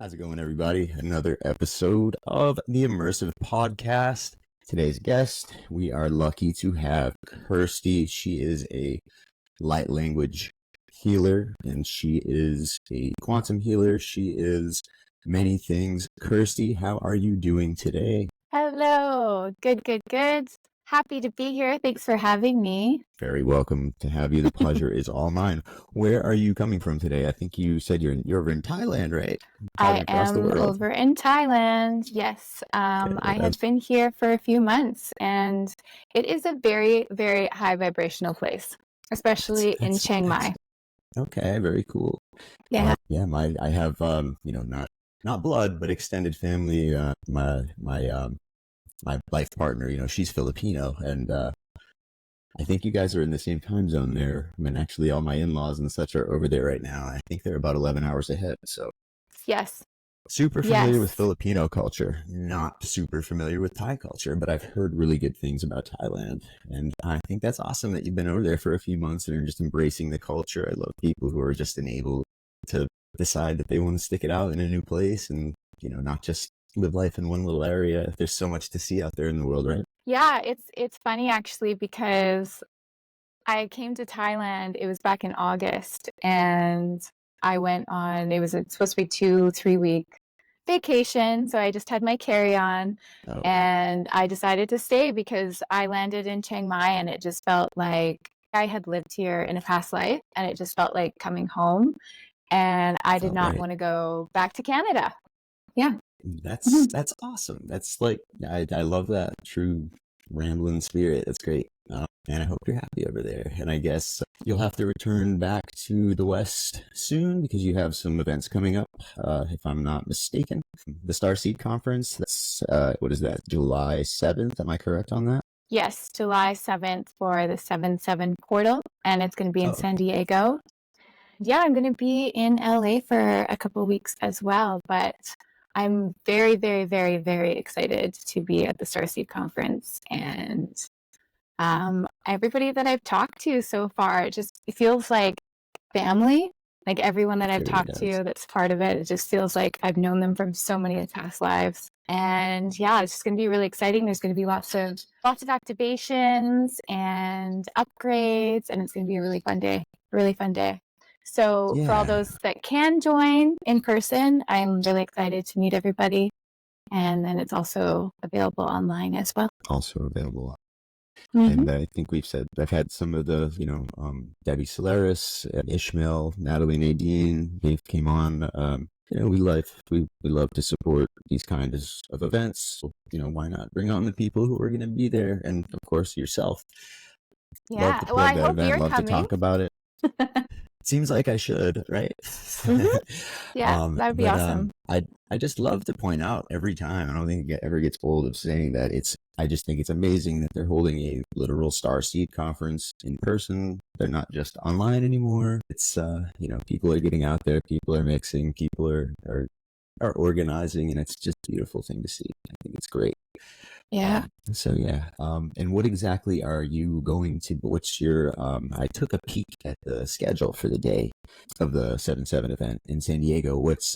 How's it going, everybody? Another episode of the Immersive podcast. Today's guest, we are lucky to have Kirstie. She is a light language healer, and she is a quantum healer. She is many things. Kirstie, how are you doing today? Hello. Good. Happy to be here. Thanks for having me. Very welcome to have you. The pleasure is all mine. Where are you coming from today? I think you said you're over in Thailand, right? I Traveling across the am world. over in Thailand. Yes. I That's have been here for a few months, and it is a very, very high vibrational place, especially in Chiang Mai. okay. Very cool. Yeah. Yeah, I have not blood, but extended family. My life partner, she's Filipino, and I think you guys are in the same time zone there. I mean, actually, all my in-laws and such are over there right now. I think they're about 11 hours ahead. So Yes. super familiar with Yes. Filipino culture, not super familiar with Thai culture, but I've heard really good things about Thailand. And I think that's awesome that you've been over there for a few months and are just embracing the culture. I love people who are just enabled to decide that they want to stick it out in a new place and, not just live life in one little area. There's so much to see out there in the world, right? Yeah, it's funny actually because I came to Thailand, it was back in August, and I went on, it was supposed to be 2-3 week vacation. So I just had my carry-on Oh, and I decided to stay because I landed in Chiang Mai and it just felt like I had lived here in a past life and it just felt like coming home. And I did felt not right. want to go back to Canada. Yeah. That's awesome. That's like I love that true rambling spirit. That's great. And I hope you're happy over there. And I guess you'll have to return back to the West soon because you have some events coming up. If I'm not mistaken, the Starseed conference. That's what is that? July 7th. Am I correct on that? Yes, July 7th for the 7/7 portal, and it's going to be in Oh, San Diego. Yeah, I'm going to be in LA for a couple of weeks as well, but I'm very, very, very, very excited to be at the Starseed conference. And everybody that I've talked to so far, it feels like family. Like everyone that I've very talked does. to that's part of it, it just feels like I've known them from so many past lives. And yeah, it's just going to be really exciting. There's going to be lots of activations and upgrades, and it's going to be a really fun day. Really fun day. So for all Yeah. those that can join in person, I'm really excited to meet everybody. And then it's also available online as well. Also available. Mm-hmm. And I think I've had some of the, Debbie Solaris, Ishmael, Natalie Nadine, they came on. We love to support these kinds of events. So, why not bring on the people who are going to be there? And of course, yourself. Love Yeah. to Well, plug I that hope event, you're love to coming. talk about it. Seems like I should, right? Mm-hmm. Yeah, that would be But awesome. I just love to point out every time. I don't think it ever gets old of saying that. I just think it's amazing that they're holding a literal Starseed conference in person. They're not just online anymore. It's people are getting out there, people are mixing, people are organizing, and it's just a beautiful thing to see. I think it's great. Yeah. And what exactly are you going to, what's your, I took a peek at the schedule for the day of the 7/7 event in San Diego. What's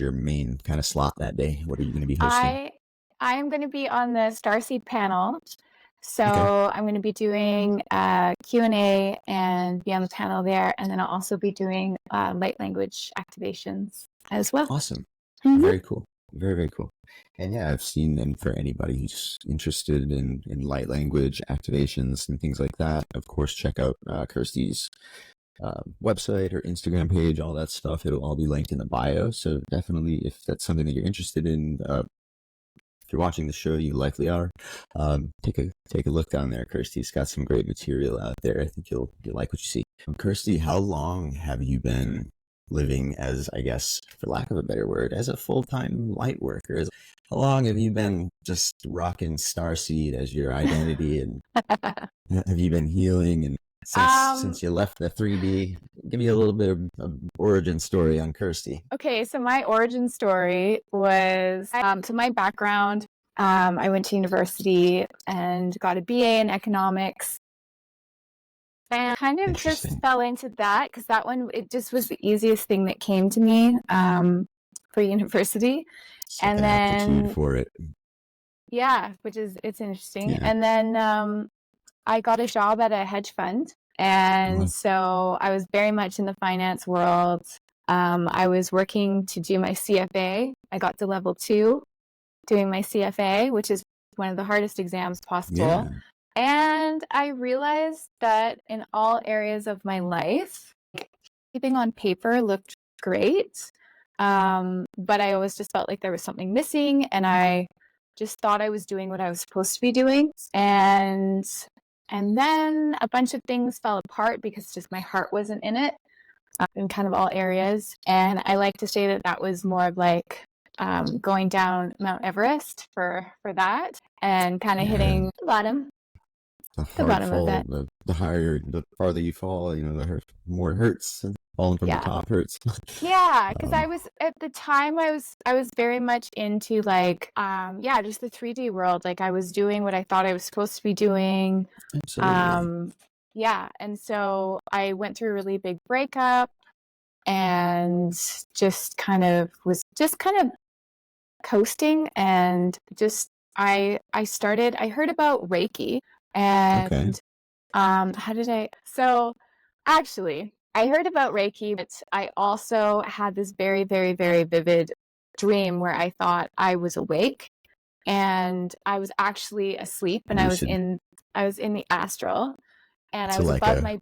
your main kind of slot that day? What are you going to be hosting? I am going to be on the Starseed panel. Okay. So I'm going to be doing Q&A and be on the panel there. And then I'll also be doing light language activations as well. Awesome. Mm-hmm. Very cool. Very, very cool. And yeah, I've seen them for anybody who's interested in light language activations and things like that. Of course, check out Kirstie's website or Instagram page, all that stuff. It'll all be linked in the bio. So definitely, if that's something that you're interested in, if you're watching the show, you likely are. Take a look down there. Kirstie's got some great material out there. I think you'll like what you see. Kirstie, how long have you been living as, I guess, for lack of a better word, as a full-time light worker? How long have you been just rocking Starseed as your identity, and have you been healing and since you left the 3D? Give me a little bit of origin story on Kirstie. Okay, so my origin story was so my background. I went to university and got a BA in economics. And kind of just fell into that because that one, it just was the easiest thing that came to me. for university. It's like And an aptitude then, for it. yeah, it's interesting. Yeah. And then I got a job at a hedge fund. And Well, so I was very much in the finance world. I was working to do my CFA. I got to level 2 doing my CFA, which is one of the hardest exams possible. yeah. And I realized that in all areas of my life, everything on paper looked great. But I always just felt like there was something missing, and I just thought I was doing what I was supposed to be doing. And then a bunch of things fell apart because just my heart wasn't in it, in kind of all areas. And I like to say that that was more of like going down Mount Everest for that, and kind of Yeah. hitting The the hard bottom of fall, it. the higher, the farther you fall, the more it hurts. And falling from the Yeah. top hurts. Yeah, because I um, was at the time I was very much into like yeah, just the 3D world. Like I was doing what I thought I was supposed to be doing. Absolutely. Um yeah, and so I went through a really big breakup, and just kind of coasting, and just I heard about Reiki. Okay. And how did I so actually I heard about Reiki, but I also had this very, very, very vivid dream where I thought I was awake and I was actually asleep, and Lucid. I was in the astral, and So like a I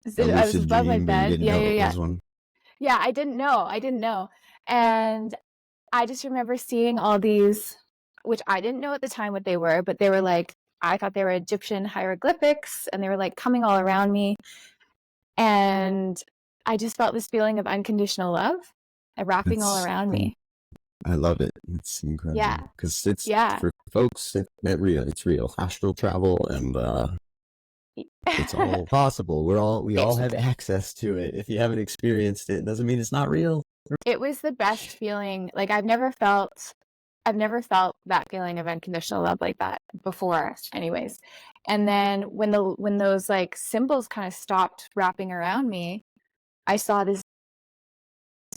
was lucid above my dream, but you bed. didn't Yeah, know yeah, it yeah. was one. Yeah, I didn't know. I didn't know. And I just remember seeing all these, which I didn't know at the time what they were, but they were like, I thought they were Egyptian hieroglyphics, and they were like coming all around me. And I just felt this feeling of unconditional love wrapping all It's around me. I love it. It's incredible Yeah. because it's Yeah. for folks. It's real. Astral travel, and it's all possible. We all It have access to it. If you haven't experienced it, it doesn't mean it's not real. it was the best feeling. Like I've never felt that feeling of unconditional love like that before, anyways. And then when those like symbols kind of stopped wrapping around me, I saw this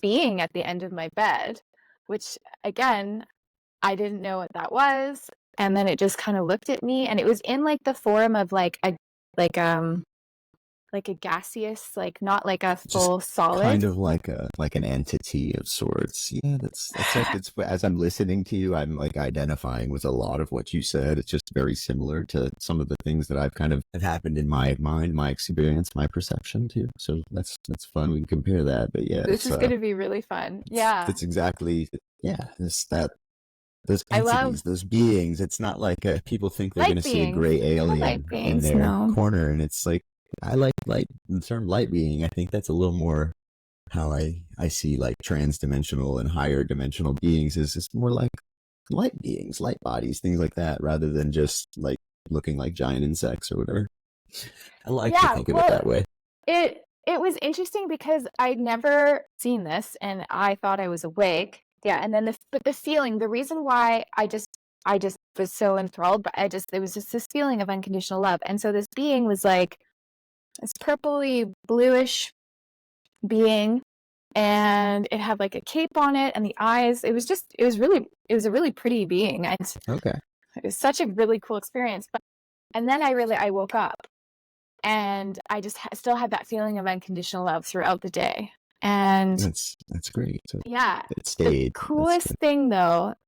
being at the end of my bed, which again, I didn't know what that was. And then it just kind of looked at me, and it was in like the form of like um like a gaseous, like not like a Just full solid. kind of like an entity of sorts. Yeah, that's like it's as I'm listening to you, I'm like identifying with a lot of what you said. It's just very similar to some of the things that I've kind of have happened in my mind, my experience, my perception too. So that's fun. We can compare that. But yeah, This is going to be really fun. Yeah. it's exactly yeah. It's that those I love entities, those beings. It's not like people think they're going light to see a beings. gray They're not light alien in beings, their no. corner, and it's like I like light. The term light being. I think that's a little more how I see like trans-dimensional and higher dimensional beings is just more like light beings, light bodies, things like that, rather than just like looking like giant insects or whatever. I like to Yeah, think of it well, that way. it was interesting because I'd never seen this, and I thought I was awake. Yeah, and then the feeling, the reason why I just was so enthralled, but there was just this feeling of unconditional love. And so this being was like this purpley bluish being, and it had like a cape on it, and the eyes, it was a really pretty being. Okay, It was such a really cool experience. But and then I woke up, and I just still had that feeling of unconditional love throughout the day. And that's great. So yeah, it stayed. That's good.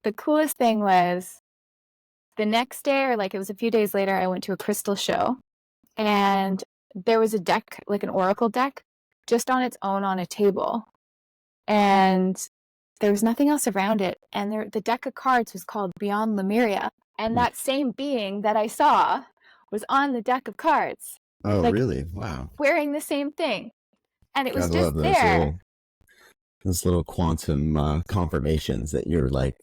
the coolest thing was the next day, or like it was a few days later, I went to a crystal show, and there was a deck, like an oracle deck, just on its own on a table. And there was nothing else around it. And the deck of cards was called Beyond Lemuria. And that same being that I saw was on the deck of cards, Oh, like really? Wow. wearing the same thing. And it was Gotta love just there. those little quantum confirmations that you're like.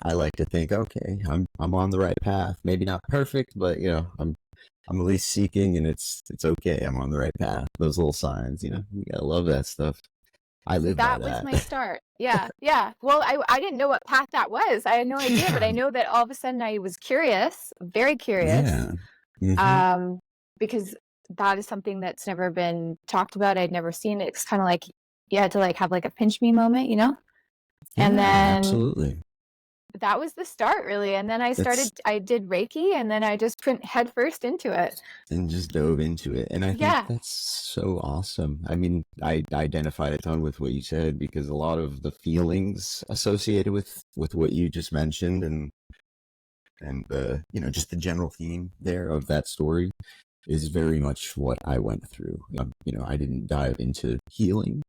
I like to think, okay, I'm on the right path. Maybe not perfect, but I'm at least seeking, and it's okay. I'm on the right path. Those little signs, you gotta love that stuff. I live by That was that. my start. Yeah, yeah. Well, I didn't know what path that was. I had no idea, but I know that all of a sudden I was curious, very curious, Yeah. Hmm. because that is something that's never been talked about. I'd never seen it. It's kind of like you had to like have like a pinch me moment, you know? And Yeah, then absolutely. that was the start, really. And then I That's did Reiki, and then I just went head first into it. and just dove into it. And I think Yeah. that's so awesome. I mean, I identified a ton with what you said because a lot of the feelings associated with what you just mentioned and just the general theme there of that story is very much what I went through. I didn't dive into healing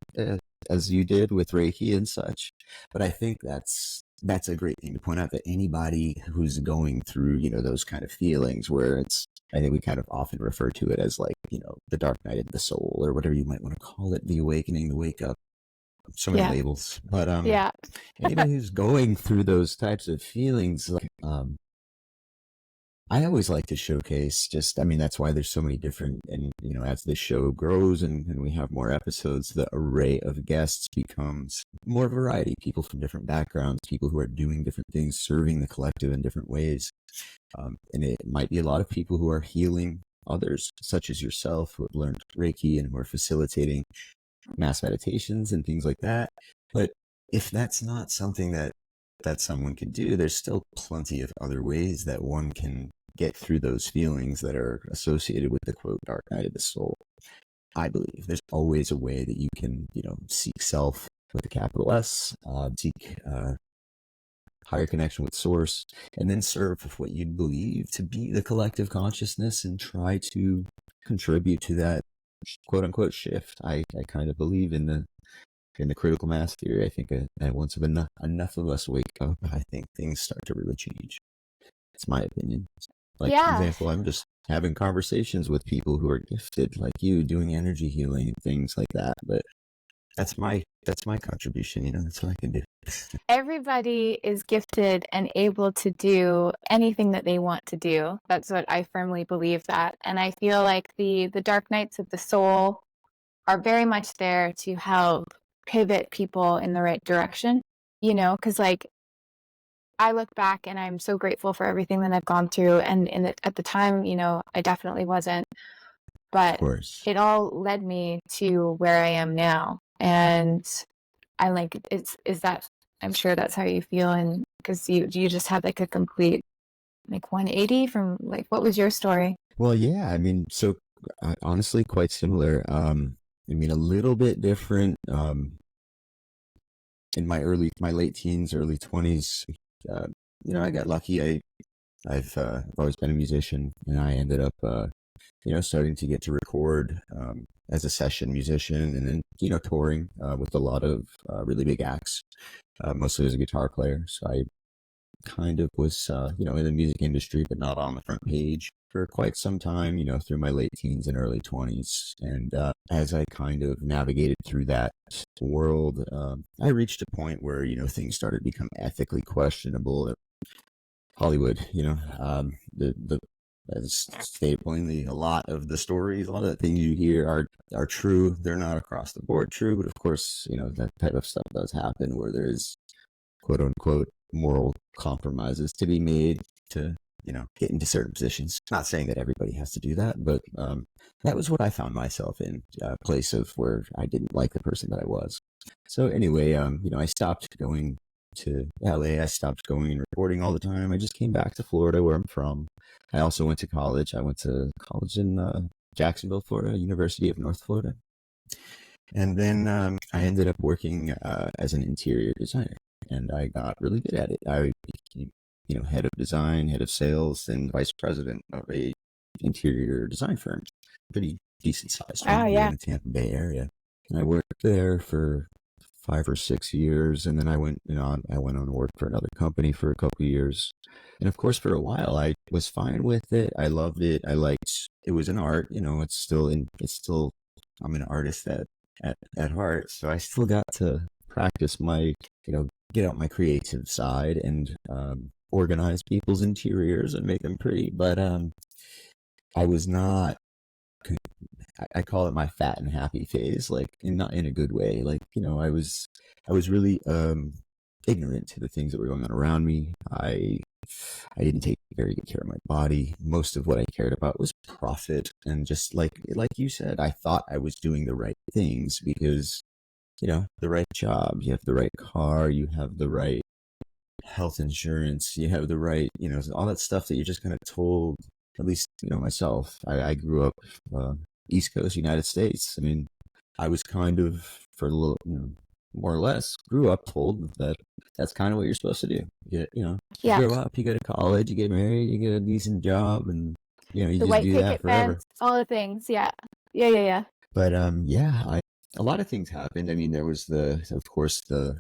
as you did with Reiki and such, but I think that's a great thing to point out that anybody who's going through, those kind of feelings where I think we kind of often refer to it as like, the dark night of the soul or whatever you might want to call it, the awakening, the wake up, so many Yeah. labels. But Yeah. anybody who's going through those types of feelings, like, I always like to showcase I mean, that's why there's so many different, and, as this show grows and we have more episodes, the array of guests becomes more variety. People from different backgrounds, people who are doing different things, serving the collective in different ways. And it might be a lot of people who are healing others, such as yourself, who have learned Reiki and who are facilitating mass meditations and things like that. But if that's not something that someone can do, there's still plenty of other ways that one can get through those feelings that are associated with the quote dark night of the soul. I believe there's always a way that you can, seek self with a capital S, seek higher connection with source, and then serve with what you believe to be the collective consciousness and try to contribute to that quote unquote shift. I kind of believe in the critical mass theory. I think that once enough of us wake up, I think things start to really change. It's my opinion. Like, for Yeah. example, I'm just having conversations with people who are gifted like you, doing energy healing and things like that. But that's my contribution. That's what I can do. Everybody is gifted and able to do anything that they want to do. That's what I firmly believe that. And I feel like the dark nights of the soul are very much there to help pivot people in the right direction, because like I look back and I'm so grateful for everything that I've gone through. And at the time, I definitely wasn't, Of but course. it all led me to where I am now. And I like is that I'm sure that's how you feel, and because you just had like a complete like 180 from like what was your story? Well, yeah. I mean, so honestly, quite similar. I mean, a little bit different. In my late teens, early 20s, uh, I got lucky. I've always been a musician, and I ended up, starting to get to record as a session musician, and then touring with a lot of really big acts, mostly as a guitar player. So I kind of was, in the music industry, but not on the front page for quite some time, through my late teens and early 20s. And as I kind of navigated through that world, I reached a point where, things started to become ethically questionable. Hollywood, the as stated plainly, a lot of the stories, a lot of the things you hear are true. They're not across the board true, but of course, that type of stuff does happen where there's quote unquote moral compromises to be made to get into certain positions. Not saying that everybody has to do that, but that was what I found myself in, a place of where I didn't like the person that I was. So anyway, I stopped going to LA. I stopped going and recording all the time. I just came back to Florida, where I'm from. I also went to college. I went to college in Jacksonville, Florida, University of North Florida. And then I ended up working as an interior designer, and I got really good at it. I became, head of design, head of sales, and vice president of a interior design firm, pretty decent sized Oh one here yeah. in the Tampa Bay area. And I worked there for 5 or 6 years, and then I went on to work for another company for a couple of years. And of course, for a while, I was fine with it. I loved it. I liked it. Was an art. I'm an artist at heart, so I still got to practice my, get out my creative side and organize people's interiors and make them pretty. But I was not. I call it my fat and happy phase, like not in a good way. Like I was really ignorant to the things that were going on around me. I didn't take very good care of my body. Most of what I cared about was profit, and just like you said, I thought I was doing the right things because the right job, you have the right car, you have the right health insurance, you have the right, all that stuff that you're just kind of told. At least, myself, I grew up East Coast, United States. I mean, I was kind of, for a little, more or less, grew up told that that's kind of what you're supposed to do. You Yeah. grow up, you go to college, you get married, you get a decent job, and you The just white do that picket forever. fence, all the things. Yeah. Yeah, yeah, yeah. But a lot of things happened. I mean, there was of course, the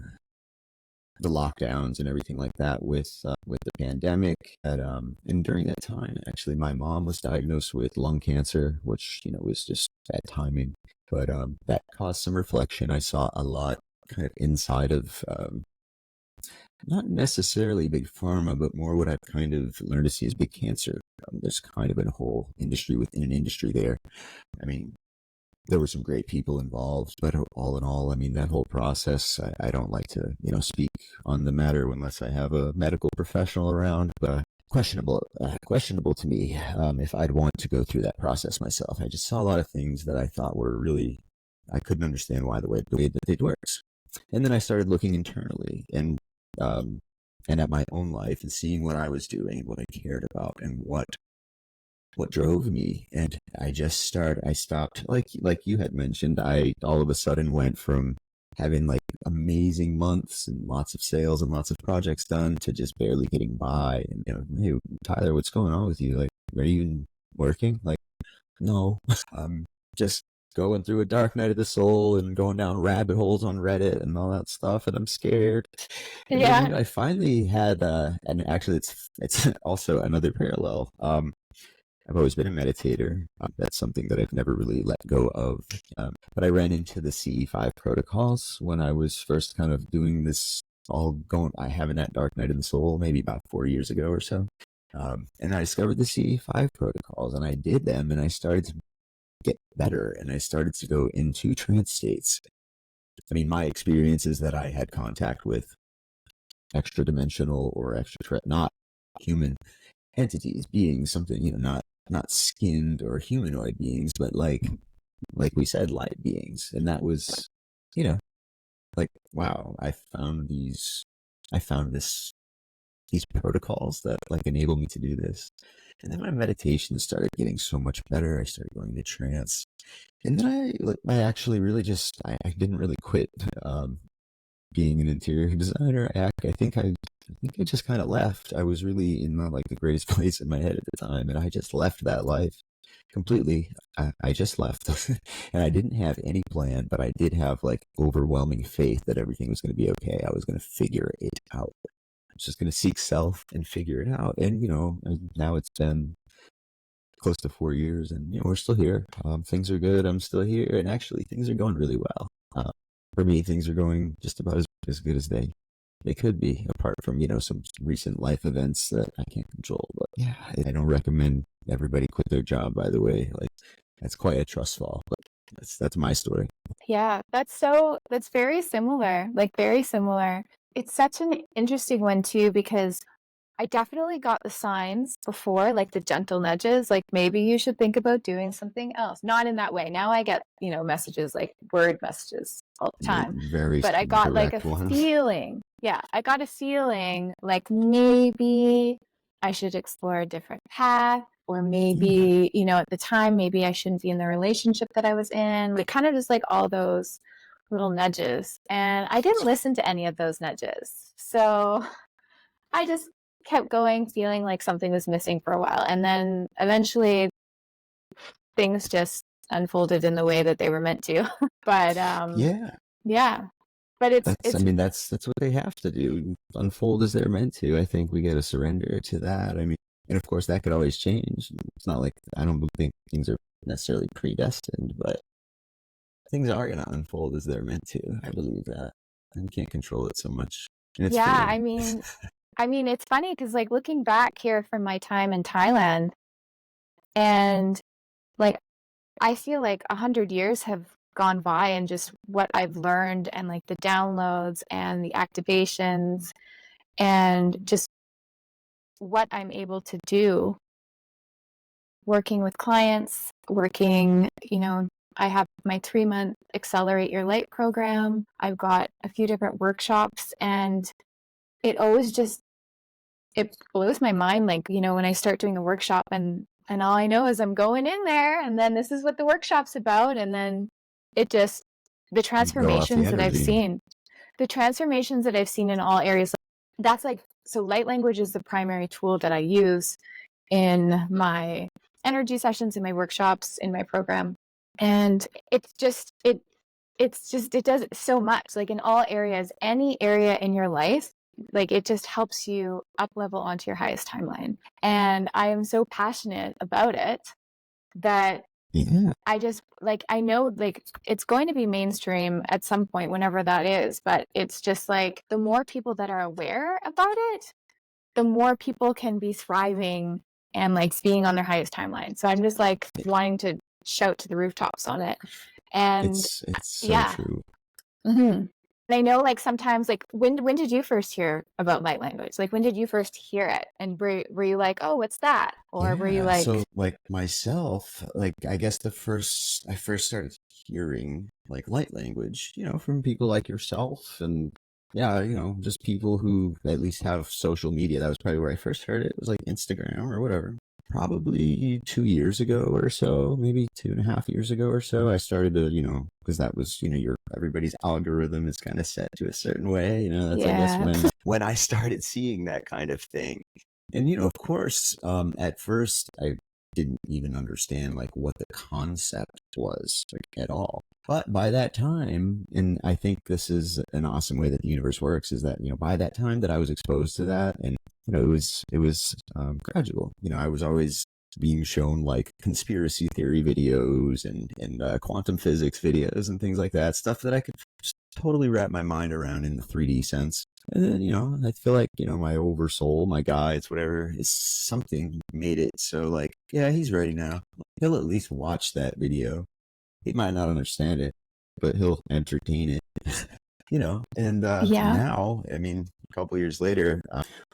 lockdowns and everything like that with the pandemic. And during that time, actually, my mom was diagnosed with lung cancer, which was just bad timing. But that caused some reflection. I saw a lot kind of inside of not necessarily big pharma, but more what I've kind of learned to see as big cancer. There's kind of a whole industry within an industry there. I mean, there were some great people involved, but all in all, I mean, that whole process, I don't like to, speak on the matter unless I have a medical professional around, but questionable to me if I'd want to go through that process myself. I just saw a lot of things that I thought were really, I couldn't understand why the way that it works. And then I started looking internally um, and at my own life and seeing what I was doing, what I cared about, and what drove me. And I stopped, like you had mentioned, I all of a sudden went from having like amazing months and lots of sales and lots of projects done to just barely getting by. And hey, Tyler, what's going on with you? Like, are you even working? Like, no. Just going through a dark night of the soul and going down rabbit holes on Reddit and all that stuff, and I'm scared. And then Yeah. I finally had and actually it's also another parallel. I've always been a meditator. That's something that I've never really let go of. But I ran into the CE5 protocols when I was first kind of doing this, I having that dark night of the soul, maybe about 4 years ago or so. And I discovered the CE5 protocols, and I did them, and I started to get better, and I started to go into trance states. I mean, my experience is that I had contact with extra dimensional or not human entities, beings, something, not skinned or humanoid beings, but like we said, light beings. And that was, you know, like, wow, I found these protocols that like enable me to do this. And then my meditation started getting so much better. I started going to trance. And then I actually really I didn't really quit being an interior designer. I think I just kind of left. I was really in like the greatest place in my head at the time, and I just left that life completely. I just left, and I didn't have any plan, but I did have like overwhelming faith that everything was going to be okay. I was going to figure it out. I was just going to seek self and figure it out. And now it's been close to 4 years, and we're still here. Things are good. I'm still here, and actually, things are going really well. For me, things are going just about as good as they could be, apart from some recent life events that I can't control. But yeah, I don't recommend everybody quit their job. By the way, like that's quite a trust fall. But that's my story. Yeah. That's very similar. Like, very similar. It's such an interesting one too, because I definitely got the signs before, like the gentle nudges, like maybe you should think about doing something else. Not in that way. Now I get, messages, like word messages all the time. Very But I got like a direct ones. feeling. Yeah, I got a feeling like maybe I should explore a different path, or Yeah. maybe, at the time, maybe I shouldn't be in the relationship that I was in. Like, kind of just like all those little nudges. And I didn't listen to any of those nudges. So I just kept going, feeling like something was missing for a while. And then eventually things just unfolded in the way that they were meant to. But Yeah. yeah. But it's I it's mean, that's what they have to do. Unfold as they're meant to. I think we got to surrender to that. I mean, and of course, that could always change. It's not like I don't think things are necessarily predestined, but things are going to unfold as they're meant to. I believe that. And you can't control it so much. And it's yeah, freeing. I mean it's funny because, like, looking back here from my time in Thailand, and like I feel like 100 years have gone by, and just what I've learned, and like the downloads and the activations, and just what I'm able to do working with clients, working, I have my 3-month Accelerate Your Light program. I've got a few different workshops, and it always just, it blows my mind. Like, you know, when I start doing the workshop and all I know is I'm going in there and then this is what the workshop's about. And then it just, the You go off the transformations that I've energy. seen, in all areas, that's like, so light language is the primary tool that I use in my energy sessions, in my workshops, in my program. And it's just, it does so much, like in all areas, any area in your life, like it just helps you up level onto your highest timeline. And I am so passionate about it that Yeah. I just, like, I know, like, it's going to be mainstream at some point, whenever that is, but it's just like the more people that are aware about it, the more people can be thriving and like being on their highest timeline. So I'm just like wanting to shout to the rooftops on it. And It's so yeah. true. Mm-hmm. And I know, like, sometimes, like, when did you first hear about light language? Like, when did you first hear it? And were you like, oh, what's that? Or were you Yeah. like, So like myself, like I guess I first started hearing like light language, you know, from people like yourself and yeah, you know, just people who at least have social media. That was probably where I first heard it. It was like Instagram or whatever. Probably 2 years ago or so, maybe 2.5 years ago or so, I started to, you know, because that was, you know, everybody's algorithm is kind of set to a certain way. You know, that's I guess yeah, when I started seeing that kind of thing. And you know, of course, at first I didn't even understand like what the concept was like at all. But by that time, and I think this is an awesome way that the universe works, is that you know by that time that I was exposed to that, and you know it was gradual. You know, I was always being shown like conspiracy theory videos and quantum physics videos and things like that, stuff that I could just totally wrap my mind around in the 3D sense. And then, you know, I feel like, you know, my oversoul, my guides, whatever, is something made it so like, yeah, he's ready now. He'll at least watch that video. He might not understand it, but he'll entertain it. You know, and yeah, now, I mean, a couple years later,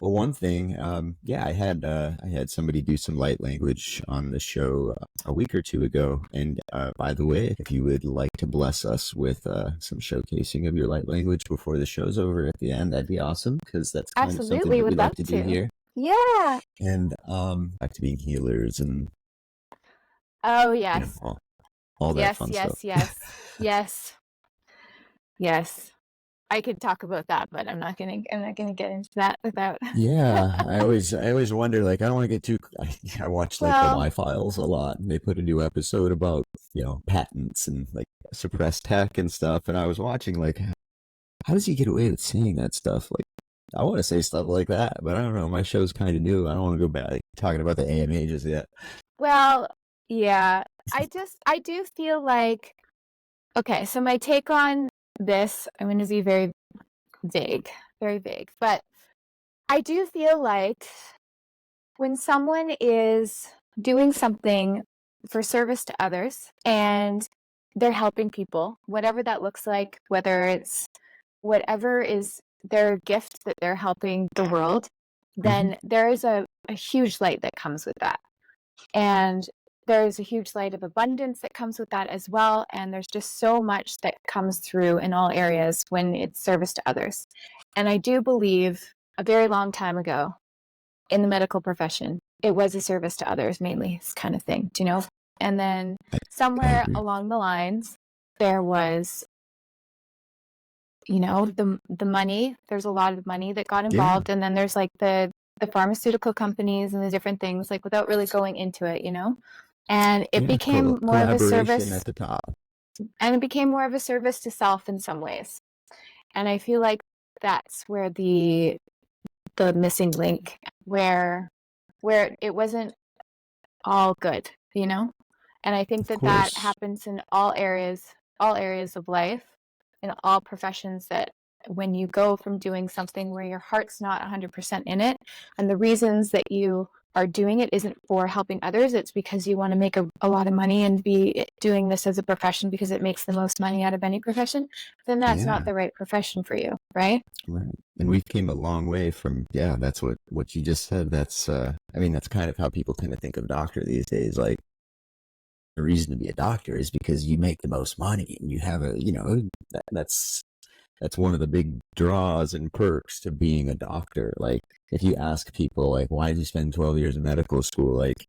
well, one thing, yeah, I had somebody do some light language on the show a week or two ago. And by the way, if you would like to bless us with some showcasing of your light language before the show's over at the end, that'd be awesome because that's kind of something absolutely, that we would like love to do to. here. Yeah. And back to being healers and Oh, you know yes. all that Yes, fun stuff. yes, yes, yes, yes. I could talk about that, but I'm not gonna get into that without. Yeah, I always wonder, like, I don't want to get too, I watch like the Well, Y-Files a lot, and they put a new episode about, you know, patents and like suppressed tech and stuff, and I was watching, like, how does he get away with saying that stuff? Like, I want to say stuff like that, but I don't know, my show's kind of new. I don't want to go back like, talking about the AMA just yet. well, yeah. I do feel like, okay, so my take on this, I'm going to be very vague, but I do feel like when someone is doing something for service to others and they're helping people, whatever that looks like, whether it's whatever is their gift that they're helping the world, Hmm. then there is a huge light that comes with that. And there's a huge light of abundance that comes with that as well. And there's just so much that comes through in all areas when it's service to others. And I do believe a very long time ago in the medical profession, it was a service to others mainly, this kind of thing, do you know? And then I somewhere agree. along the lines, there was, you know, the money. There's a lot of money that got Yeah, involved, and then there's like the pharmaceutical companies and the different things, like without really going into it, you know. And it yeah, became more of a collaboration service, at the top. and it became more of a service to self in some ways. And I feel like that's where the missing link, where it wasn't all good, you know? And I think Of that that course. happens in all areas of life, in all professions, that when you go from doing something where your heart's not 100% in it, and the reasons that you are doing it isn't for helping others, it's because you want to make a lot of money and be doing this as a profession because it makes the most money out of any profession, then that's not Yeah. the right profession for you, right? Right. And we've came a long way from, yeah, that's what you just said. That's I mean, that's kind of how people tend to think of doctor these days. Like the reason to be a doctor is because you make the most money and you have a, that's one of the big draws and perks to being a doctor. Like, if you ask people, like, why did you spend 12 years in medical school? Like,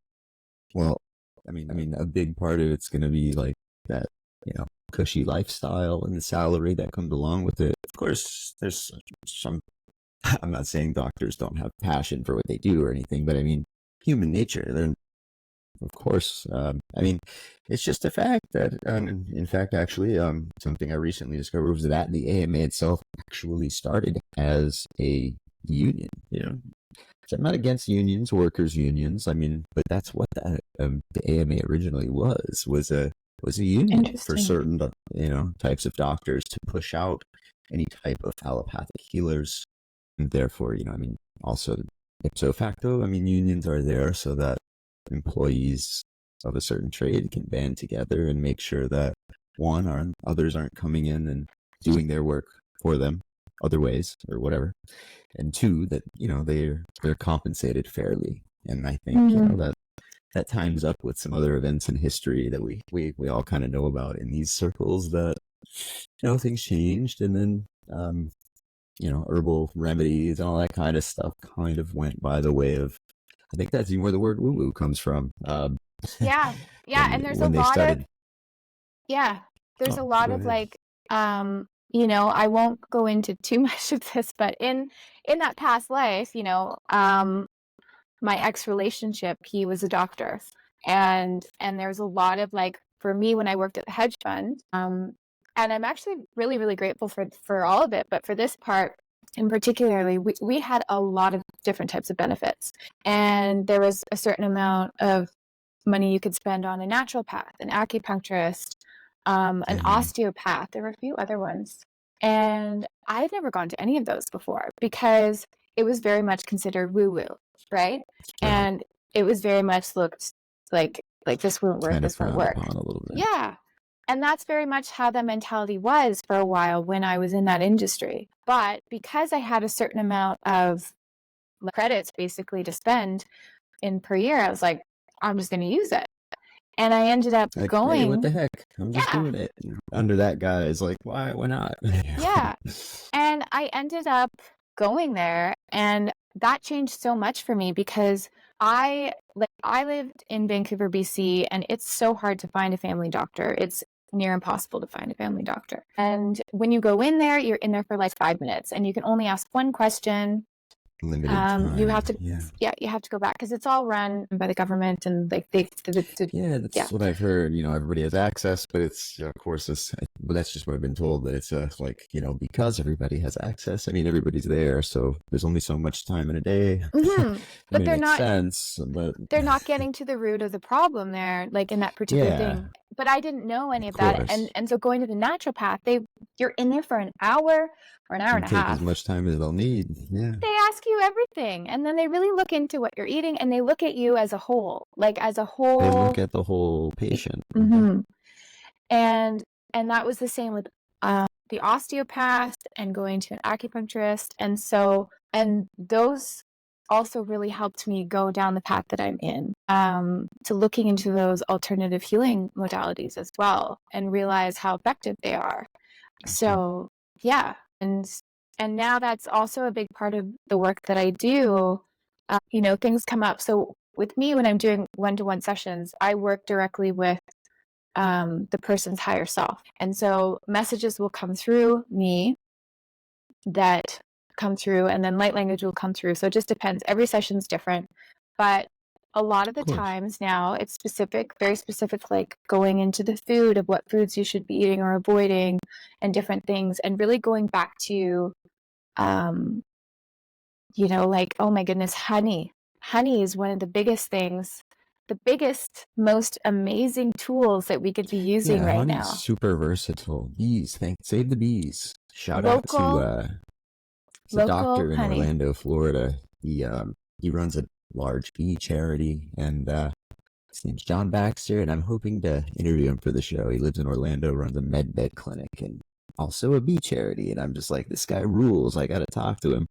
well, I mean, a big part of it's going to be like that, cushy lifestyle and the salary that comes along with it. Of course, there's some, I'm not saying doctors don't have passion for what they do or anything, but I mean, human nature, they're, of course, I mean, it's just a fact that, in fact, actually, something I recently discovered was that the AMA itself actually started as a union. So I'm not against unions, workers' unions. I mean, but that's what the AMA originally was a union for Interesting. certain, types of doctors to push out any type of allopathic healers, and therefore, I mean, also ipso facto, I mean, unions are there so that employees of a certain trade can band together and make sure that one, or others aren't coming in and doing their work for them other ways or whatever, and two, that they're compensated fairly. And I think that times up with some other events in history that we all kind of know about in these circles, that things changed, and then herbal remedies and all that kind of stuff kind of went by the way of, I think that's even where the word woo woo comes from. Yeah. And there's a when they lot started. there's a Oh, lot go of ahead. like, I won't go into too much of this, but in that past life, my ex relationship, he was a doctor, and there's a lot of like, for me when I worked at the hedge fund, and I'm actually really really grateful for all of it, but for this part in particularly, we had a lot of different types of benefits, and there was a certain amount of money you could spend on a naturopath, an acupuncturist, an osteopath. There were a few other ones. And I had never gone to any of those before because it was very much considered woo-woo, right? And it was very much looked like this won't work, Kind of this won't frowned work. upon a little bit. Yeah. And that's very much how the mentality was for a while when I was in that industry. But because I had a certain amount of credits basically to spend in per year, I was like, I'm just going to use it. And I ended up Like, hey, what going. the heck? I'm just doing it. Under that guy is like, why not? Yeah. And I ended up going there, and that changed so much for me because I lived in Vancouver, BC, and it's so hard to find a family doctor. It's near impossible to find a family doctor. And when you go in there, you're in there for like 5 minutes, and you can only ask one question. Limited time. You have to, yeah. you have to go back because it's all run by the government, and like That's what I've heard. Everybody has access, but it's, of course, but that's just what I've been told, that it's like, because everybody has access. I mean, everybody's there, so there's only so much time in a day. But it they're makes not sense, but they're not getting to the root of the problem there, like in that particular thing. But I didn't know any of that, and so going to the naturopath, you're in there for an hour or an hour and a take half. as much time as they'll need. Yeah, they ask you everything, and then they really look into what you're eating, and they look at you as a whole, like as a whole. They look at the whole patient. And that was the same with the osteopath and going to an acupuncturist, and those also really helped me go down the path that I'm in, to looking into those alternative healing modalities as well, and realize how effective they are. Gotcha. So yeah, and now that's also a big part of the work that I do. Things come up. So with me, when I'm doing one-to-one sessions, I work directly with the person's higher self, and so messages will come through me that come through, and then light language will come through. So it just depends. Every session's different, but a lot of the times now it's specific, very specific, like going into the food of what foods you should be eating or avoiding, and different things, and really going back to, like, oh my goodness, honey is one of the biggest things, the biggest, most amazing tools that we could be using right now. Super versatile. Bees, save the bees. Shout out to a doctor in Orlando, Florida. He runs a large bee charity, and his name's John Baxter, and I'm hoping to interview him for the show. He lives in Orlando, runs a med bed clinic, and also a bee charity, and I'm just like, this guy rules. I gotta talk to him.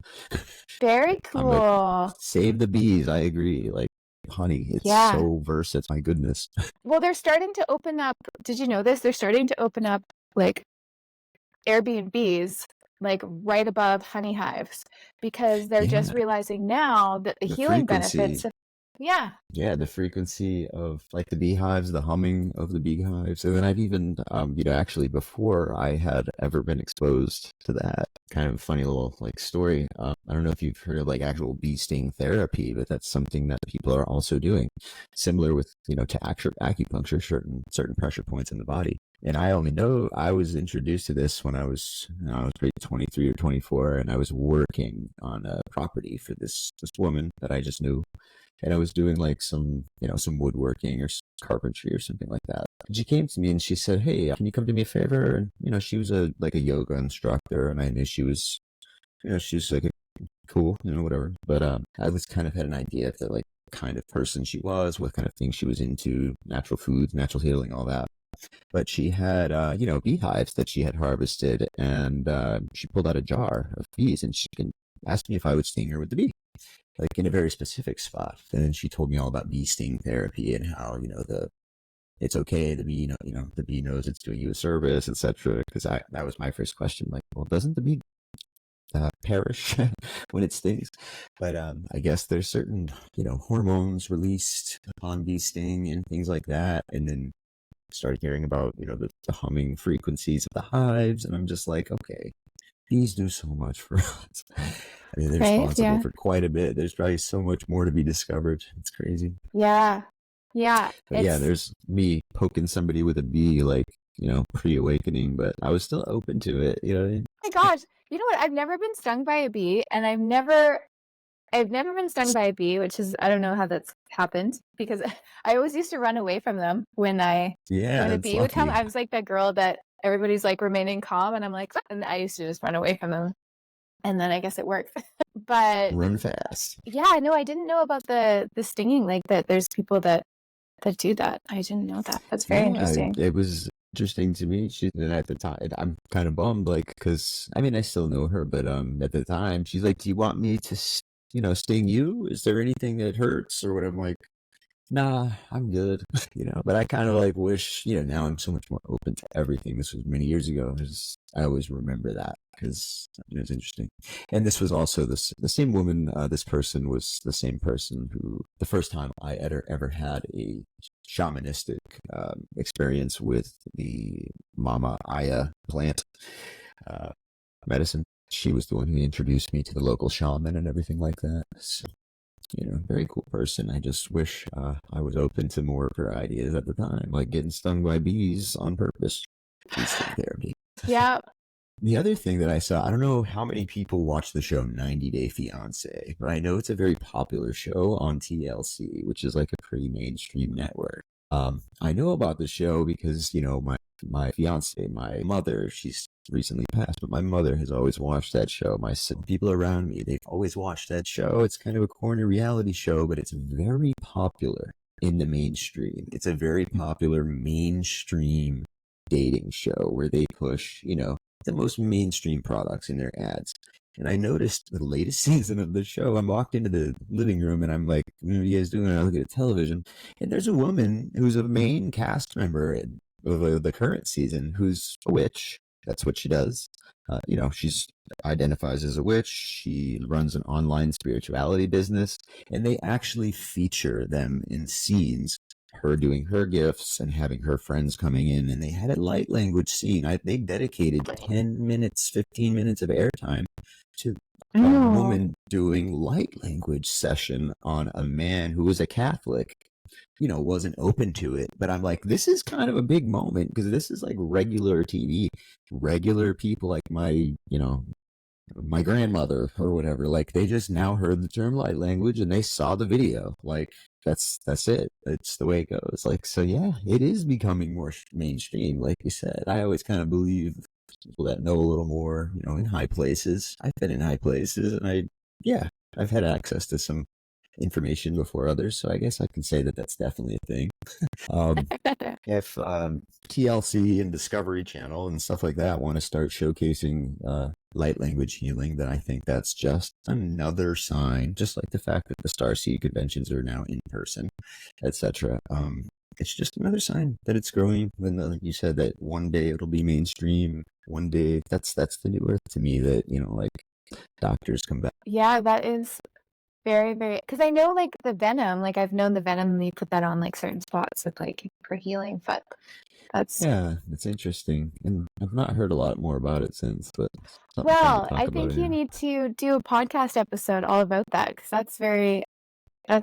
Very cool. Like, save the bees. I agree. Like, honey. It's Yeah. so versatile. My goodness. Well, they're starting to open up. Did you know this? They're starting to open up like Airbnbs like right above honey hives because they're just Yeah, realizing now that the the healing benefits frequency. of, yeah. Yeah, the frequency of like the beehives, the humming of the beehives. And then I've even, actually before I had ever been exposed to that kind of funny little like story. I don't know if you've heard of like actual bee sting therapy, but that's something that people are also doing, similar with, to acupuncture, certain pressure points in the body. And I only know I was introduced to this when I was maybe 23 or 24, and I was working on a property for this woman that I just knew, and I was doing like some woodworking or carpentry or something like that. And she came to me and she said, "Hey, can you come do me a favor?" And she was like a yoga instructor, and I knew she was like a cool, whatever. But I was kind of had an idea of the like kind of person she was, what kind of things she was into, natural foods, natural healing, all that. But she had beehives that she had harvested, and she pulled out a jar of bees, and she asked me if I would sting her with the bee, like in a very specific spot. And then she told me all about bee sting therapy and how it's okay, the bee the bee knows it's doing you a service, etc. Because that was my first question, like, well, doesn't the bee perish when it stings? But I guess there's certain hormones released upon bee sting and things like that. And then started hearing about the humming frequencies of the hives, and I'm just like, okay, bees do so much for us. I mean, they're Right. responsible Yeah. for quite a bit. There's probably so much more to be discovered. It's crazy. Yeah. Yeah. But yeah, It's, there's me poking somebody with a bee, like, pre-awakening, but I was still open to it, you know what I mean? oh my gosh. You know what? I've never been stung by a bee, and I've never been stung by a bee, which is, I don't know how that's happened because I always used to run away from them when Yeah, a it's bee would come. lucky. I was like that girl that everybody's like remaining calm, and I'm like, and I used to just run away from them, and then I guess it worked. But Run fast. yeah, no, I didn't know about the stinging, like that there's people that do that. I didn't know that. That's very Yeah, interesting. it was interesting to me. And at the time, I'm kind of bummed, like, because I mean, I still know her, but at the time, she's like, "Do you want me to, sting you? Is there anything that hurts or whatever?" I'm like, "Nah, I'm good." But I kind of like wish, now I'm so much more open to everything. This was many years ago. I always remember that because it's interesting. And this was also the same woman. This person was the same person who the first time I ever had a shamanistic experience with the Mama Aya plant uh, medicine. She was the one who introduced me to the local shaman and everything like that. So, very cool person. I just wish I was open to more of her ideas at the time, like getting stung by bees on purpose. Bee sting therapy. Yeah. The other thing that I saw, I don't know how many people watch the show 90 Day Fiancé, but I know it's a very popular show on TLC, which is like a pretty mainstream network. I know about the show because, my fiance, my mother, she's recently passed, but my mother has always watched that show. People around me, they've always watched that show. It's kind of a corny reality show, but it's very popular in the mainstream. It's a very popular mainstream dating show where they push, the most mainstream products in their ads. And I noticed the latest season of the show, I walked into the living room and I'm like, what are you guys doing? And I look at the television, and there's a woman who's a main cast member of the current season who's a witch. That's what she does. She's identifies as a witch. She runs an online spirituality business, and they actually feature them in scenes, her doing her gifts and having her friends coming in, and they had a light language scene. They dedicated 10 minutes, 15 minutes of airtime to a Oh. woman doing light language session on a man who was a Catholic, wasn't open to it. But I'm like, this is kind of a big moment because this is like regular TV, regular people like my grandmother or whatever, like they just now heard the term light language and they saw the video. Like that's it. It's the way it goes. Like, so yeah, it is becoming more mainstream. Like you said, I always kind of believe people that know a little more, in high places. I've been in high places, and I've had access to some information before others. So I guess I can say that that's definitely a thing. If TLC and Discovery Channel and stuff like that want to start showcasing light language healing, then I think that's just another sign, just like the fact that the Starseed conventions are now in person, etc. It's just another sign that it's growing. Then, like you said, that one day it'll be mainstream. One day, that's the new earth to me. That like doctors come back. Yeah, that is very, very, because I know like the venom, like I've known the venom, and you put that on like certain spots with like for healing, but that's Yeah, it's interesting, and I've not heard a lot more about it since, but something fun to well, talk I about think you anyway. need to do a podcast episode all about that because that's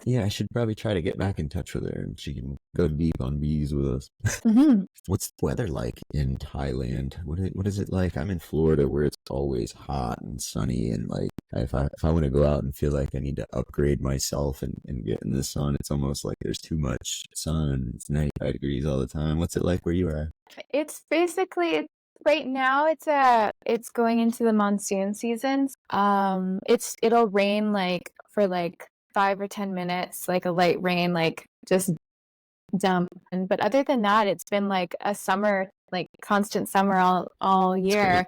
Yeah, I should probably try to get back in touch with her, and she can go deep on bees with us. mhm. What's the weather like in Thailand? What is it like? I'm in Florida where it's always hot and sunny, and like if I want to go out and feel like I need to upgrade myself and get in the sun, it's almost like there's too much sun. It's 95 degrees all the time. What's it like where you are? It's basically right now it's going into the monsoon seasons. It'll rain like for like 5 or 10 minutes, like a light rain, like just dump. But other than that, it's been like a summer, like constant summer all It's great. year.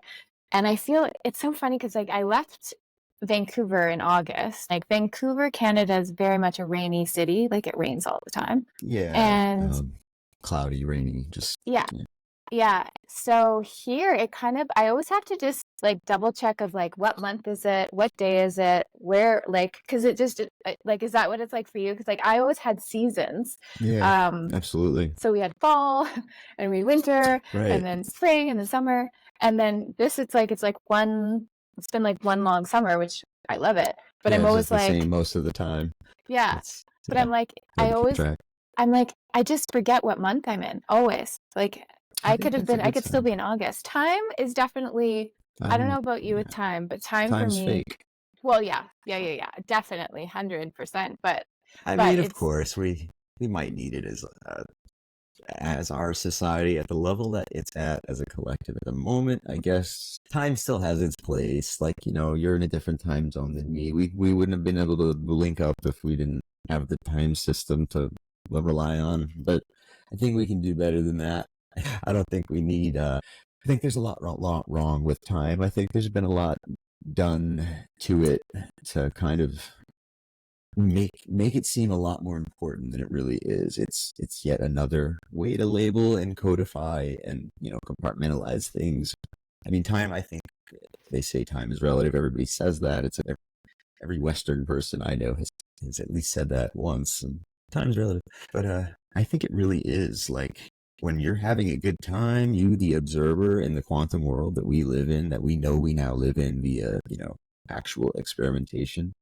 And I feel it's so funny because like I left Vancouver in August. Like Vancouver, Canada is very much a rainy city. Like it rains all the time. Yeah, And cloudy, rainy, just yeah, yeah. yeah. So here it kind of I always have to just like double check of like what month is it, what day is it, where like because it just like is that what it's like for you? Because like I always had seasons. Yeah, Um absolutely. so we had fall and we had winter Right. and then spring and then summer. And then this it's been like one long summer, which I love it. But Yeah, I'm it's always just the like, same most of the time. yeah. It's But yeah, I'm like, hard to keep track. I'm like, I just forget what month I'm in, always. Like, I think that's a I good could still sign. be in August. Time is definitely, I don't I'm know about you with yeah, time, but time for time's me, fake. well, yeah, definitely, 100%. I But mean, of it's, course, we might need it as our society at the level that it's at as a collective at the moment. I guess time still has its place. Like you're in a different time zone than me. We wouldn't have been able to link up if we didn't have the time system to rely on. But I think we can do better than that. I don't think we need. I think there's a lot wrong with time. I think there's been a lot done to it to kind of make it seem a lot more important than it really is. It's yet another way to label and codify and compartmentalize things. I mean, time. I think they say time is relative. Everybody says that. It's every Western person I know has at least said that once. And time's relative, but I think it really is like when you're having a good time, you, the observer in the quantum world that we live in, that we know we now live in via actual experimentation.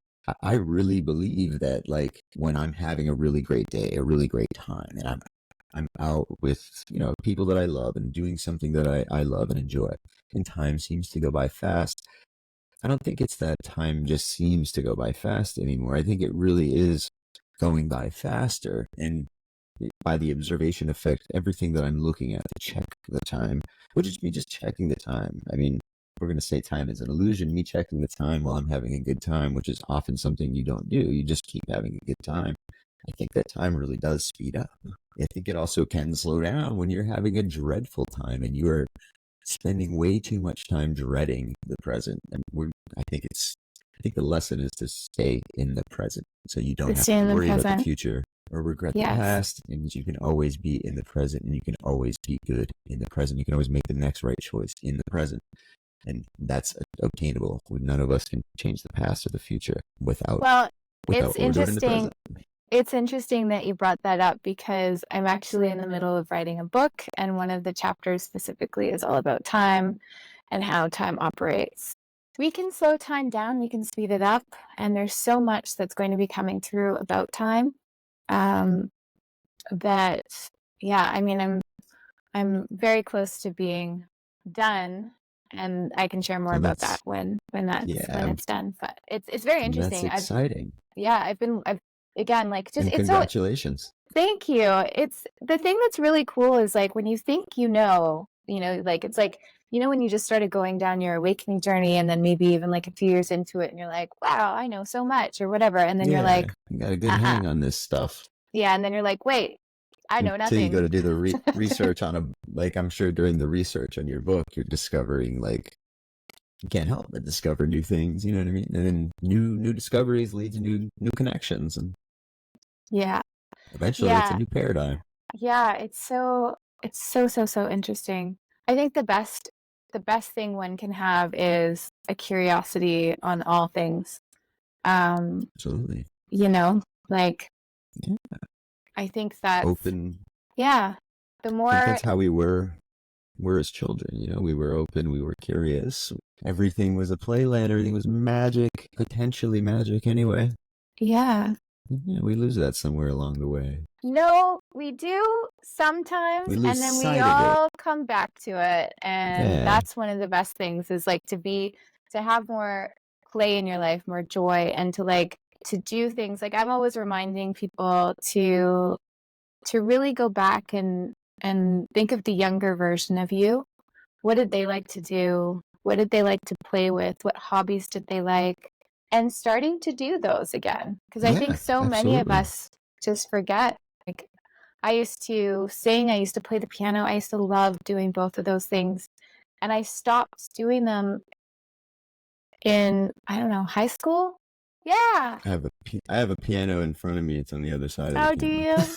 I really believe that like when I'm having a really great day, a really great time, and I'm out with people that I love and doing something that I love and enjoy, and time seems to go by fast. I don't think it's that time just seems to go by fast anymore. I think it really is going by faster. And by the observation effect, everything that I'm looking at to check the time would just be just checking the time. I mean, we're going to say time is an illusion. Me checking the time while I'm having a good time, which is often something you don't do. You just keep having a good time. I think that time really does speed up. I think it also can slow down when you're having a dreadful time and you're spending way too much time dreading the present. And I think the lesson is to stay in the present so you don't to have stay to in the worry about the present. future or regret the Yes. past. And you can always be in the present and you can always be good in the present. You can always make the next right choice in the present. And that's obtainable. None of us can change the past or the future Well, without it's what we're doing in the interesting. present. It's interesting that you brought that up because I'm actually in the middle of writing a book, and one of the chapters specifically is all about time and how time operates. We can slow time down, we can speed it up, and there's so much that's going to be coming through about time. Um, that yeah, I mean, I'm very close to being done, and I can share more So about that when yeah, it's done. But it's very that's interesting. exciting. I've again like just And it's so congratulations. thank you. It's the thing that's really cool is like when you think like it's like when you just started going down your awakening journey and then maybe even like a few years into it and you're like, wow, I know so much or whatever. And then you're Yeah, like, you got a good uh-uh. hang on this stuff. Yeah, and then you're like, wait, I know Until you go nothing. to do the research on like I'm sure during the research on your book you're discovering like you can't help but discover new things, you know what I mean? And then new discoveries lead to new connections, and Yeah. eventually it's a Yeah. new paradigm. Yeah. It's so interesting. I think the best thing one can have is a curiosity on all things. Um, Absolutely. you know, like Yeah. I think that's, Open. yeah, the I think more, that's how we were as children, you know, we were open, we were curious. Everything was a playland, everything was magic, potentially magic anyway. yeah. Yeah, we lose that somewhere along the way. No, we do sometimes, We lose and then we sight of it. all come back to it. And Yeah, that's one of the best things is like to have more play in your life, more joy, and to like to do things. Like I'm always reminding people to really go back and think of the younger version of you. What did they like to do? What did they like to play with? What hobbies did they like? And starting to do those again. Because I think yeah, so many of absolutely. us just forget. Like I used to sing, I used to play the piano, I used to love doing both of those things. And I stopped doing them in, I don't know, high school? Yeah. I have a piano in front of me. It's on the other side of the Oh, do camera. you?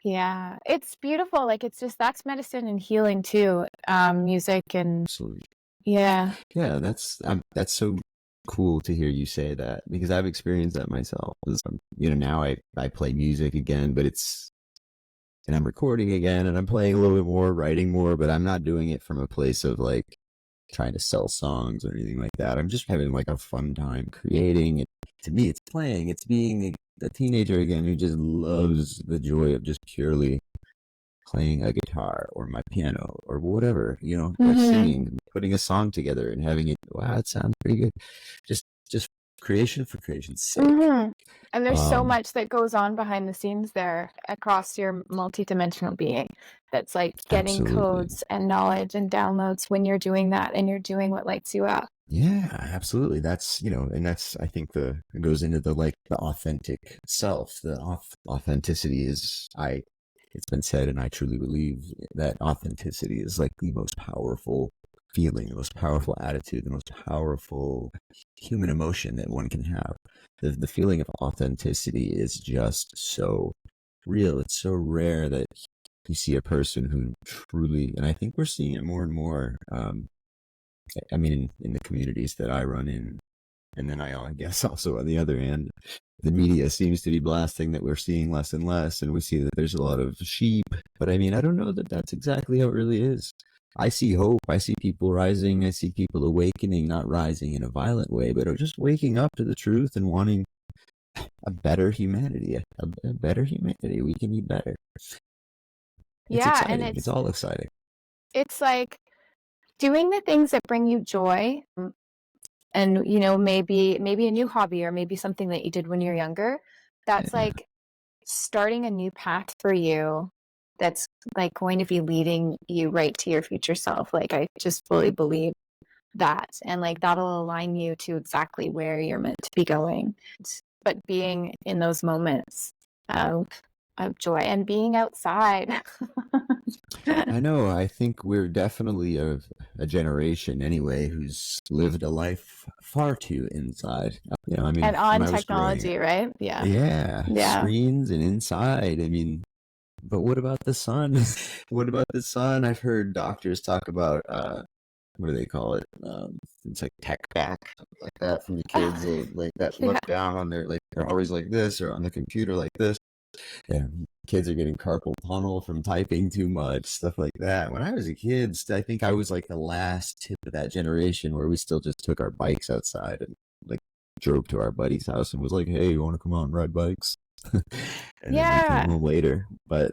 Yeah. It's beautiful. Like it's just that's medicine and healing too. Music and Absolutely. yeah. Yeah, that's so cool to hear you say that, because I've experienced that myself. You know, now I play music again, but and I'm recording again, and I'm playing a little bit more, writing more, but I'm not doing it from a place of like trying to sell songs or anything like that. I'm just having like a fun time creating. It, to me, it's playing. It's being a teenager again who just loves the joy of just purely playing a guitar or my piano or whatever, you know, or Mm-hmm. singing, putting a song together and having it. Wow, it sounds pretty good. Just creation for creation's sake. Mm-hmm. And there's so Um, much that goes on behind the scenes there across your multidimensional being that's like getting absolutely. codes and knowledge and downloads when you're doing that and you're doing what lights you up. Yeah, absolutely. That's, you know, and that's, I think it goes into the like the authentic self. The authenticity is, it's been said, and I truly believe that authenticity is like the most powerful feeling, the most powerful attitude, the most powerful human emotion that one can have. The feeling of authenticity is just so real. It's so rare that you see a person who truly, and I think we're seeing it more and more. I mean, in the communities that I run in, and then I guess also on the other end, the media seems to be blasting that we're seeing less and less, and we see that there's a lot of sheep. But I mean, I don't know that that's exactly how it really is. I see hope. I see people rising. I see people awakening, not rising in a violent way, but just waking up to the truth and wanting a better humanity, a better humanity. We can be better. It's Yeah, and exciting. It's all exciting. it's like doing the things that bring you joy and you know maybe a new hobby or maybe something that you did when you're younger. That's Yeah. like starting a new path for you that's like going to be leading you right to your future self. Like I just fully believe that and like that'll align you to exactly where you're meant to be going. But being in those moments of of joy and being outside. I know. I think we're definitely a generation anyway who's lived a life far too inside. You know, I mean, And when on I was growing, technology, right? Yeah. yeah, Yeah. screens and inside. I mean, but what about the sun? What about the sun? I've heard doctors talk about what do they call it? It's like tech back, something like that, from the kids. Like that Yeah. look down on their, like they're always like this or on the computer like this. Yeah, kids are getting carpal tunnel from typing too much, stuff like that. When I was a kid, I think I was like the last tip of that generation where we still just took our bikes outside and like drove to our buddy's house and was like, "Hey, you want to come out and ride bikes?" And then we came Yeah. home later. But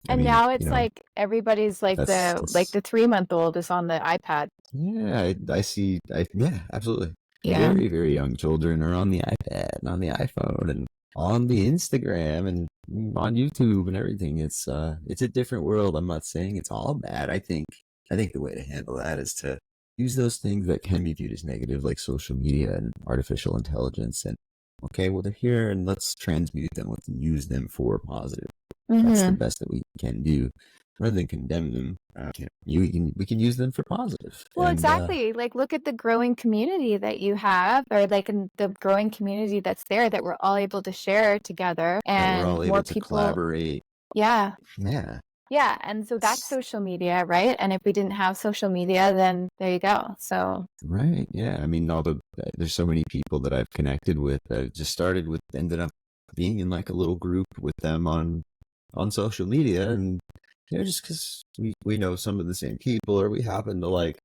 I And mean, now you it's know, like everybody's like that's the 3 month old is on the iPad. yeah. I see. Yeah, absolutely. Yeah. Very very young children are on the iPad and on the iPhone and on the Instagram and on YouTube and everything. It's a different world. I'm not saying it's all bad. I think the way to handle that is to use those things that can be viewed as negative, like social media and artificial intelligence, and okay, well, they're here and let's transmute them, let's use them for positive. That's the Mm-hmm. best that we can do rather than condemn them. We can use them for positive. Well, And exactly. Like, look at the growing community that you have, or like in the growing community that's there that we're all able to share together, that we're and all more able to people. collaborate. Yeah. Yeah. Yeah. And so that's It's, social media, right? And if we didn't have social media, then there you go. So, right. Yeah. I mean, there's so many people that I've connected with that just started with, ended up being in like a little group with them on social media. And, just because we know some of the same people, or we happen to like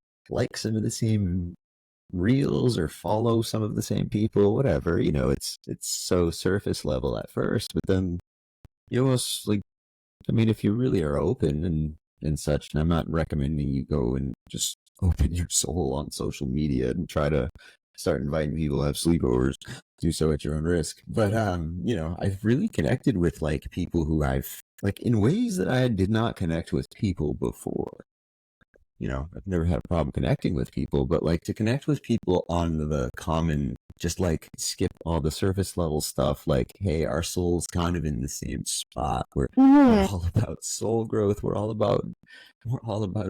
some of the same reels or follow some of the same people, whatever, it's so surface level at first, but then you almost like, I mean, if you really are open and such, and I'm not recommending you go and just open your soul on social media and try to start inviting people to have sleepovers, do so at your own risk. But I've really connected with like people who I've like in ways that I did not connect with people before. I've never had a problem connecting with people, but like to connect with people on the common, just like skip all the surface level stuff. Like, hey, our soul's kind of in the same spot. We're mhm. all about soul growth. We're all about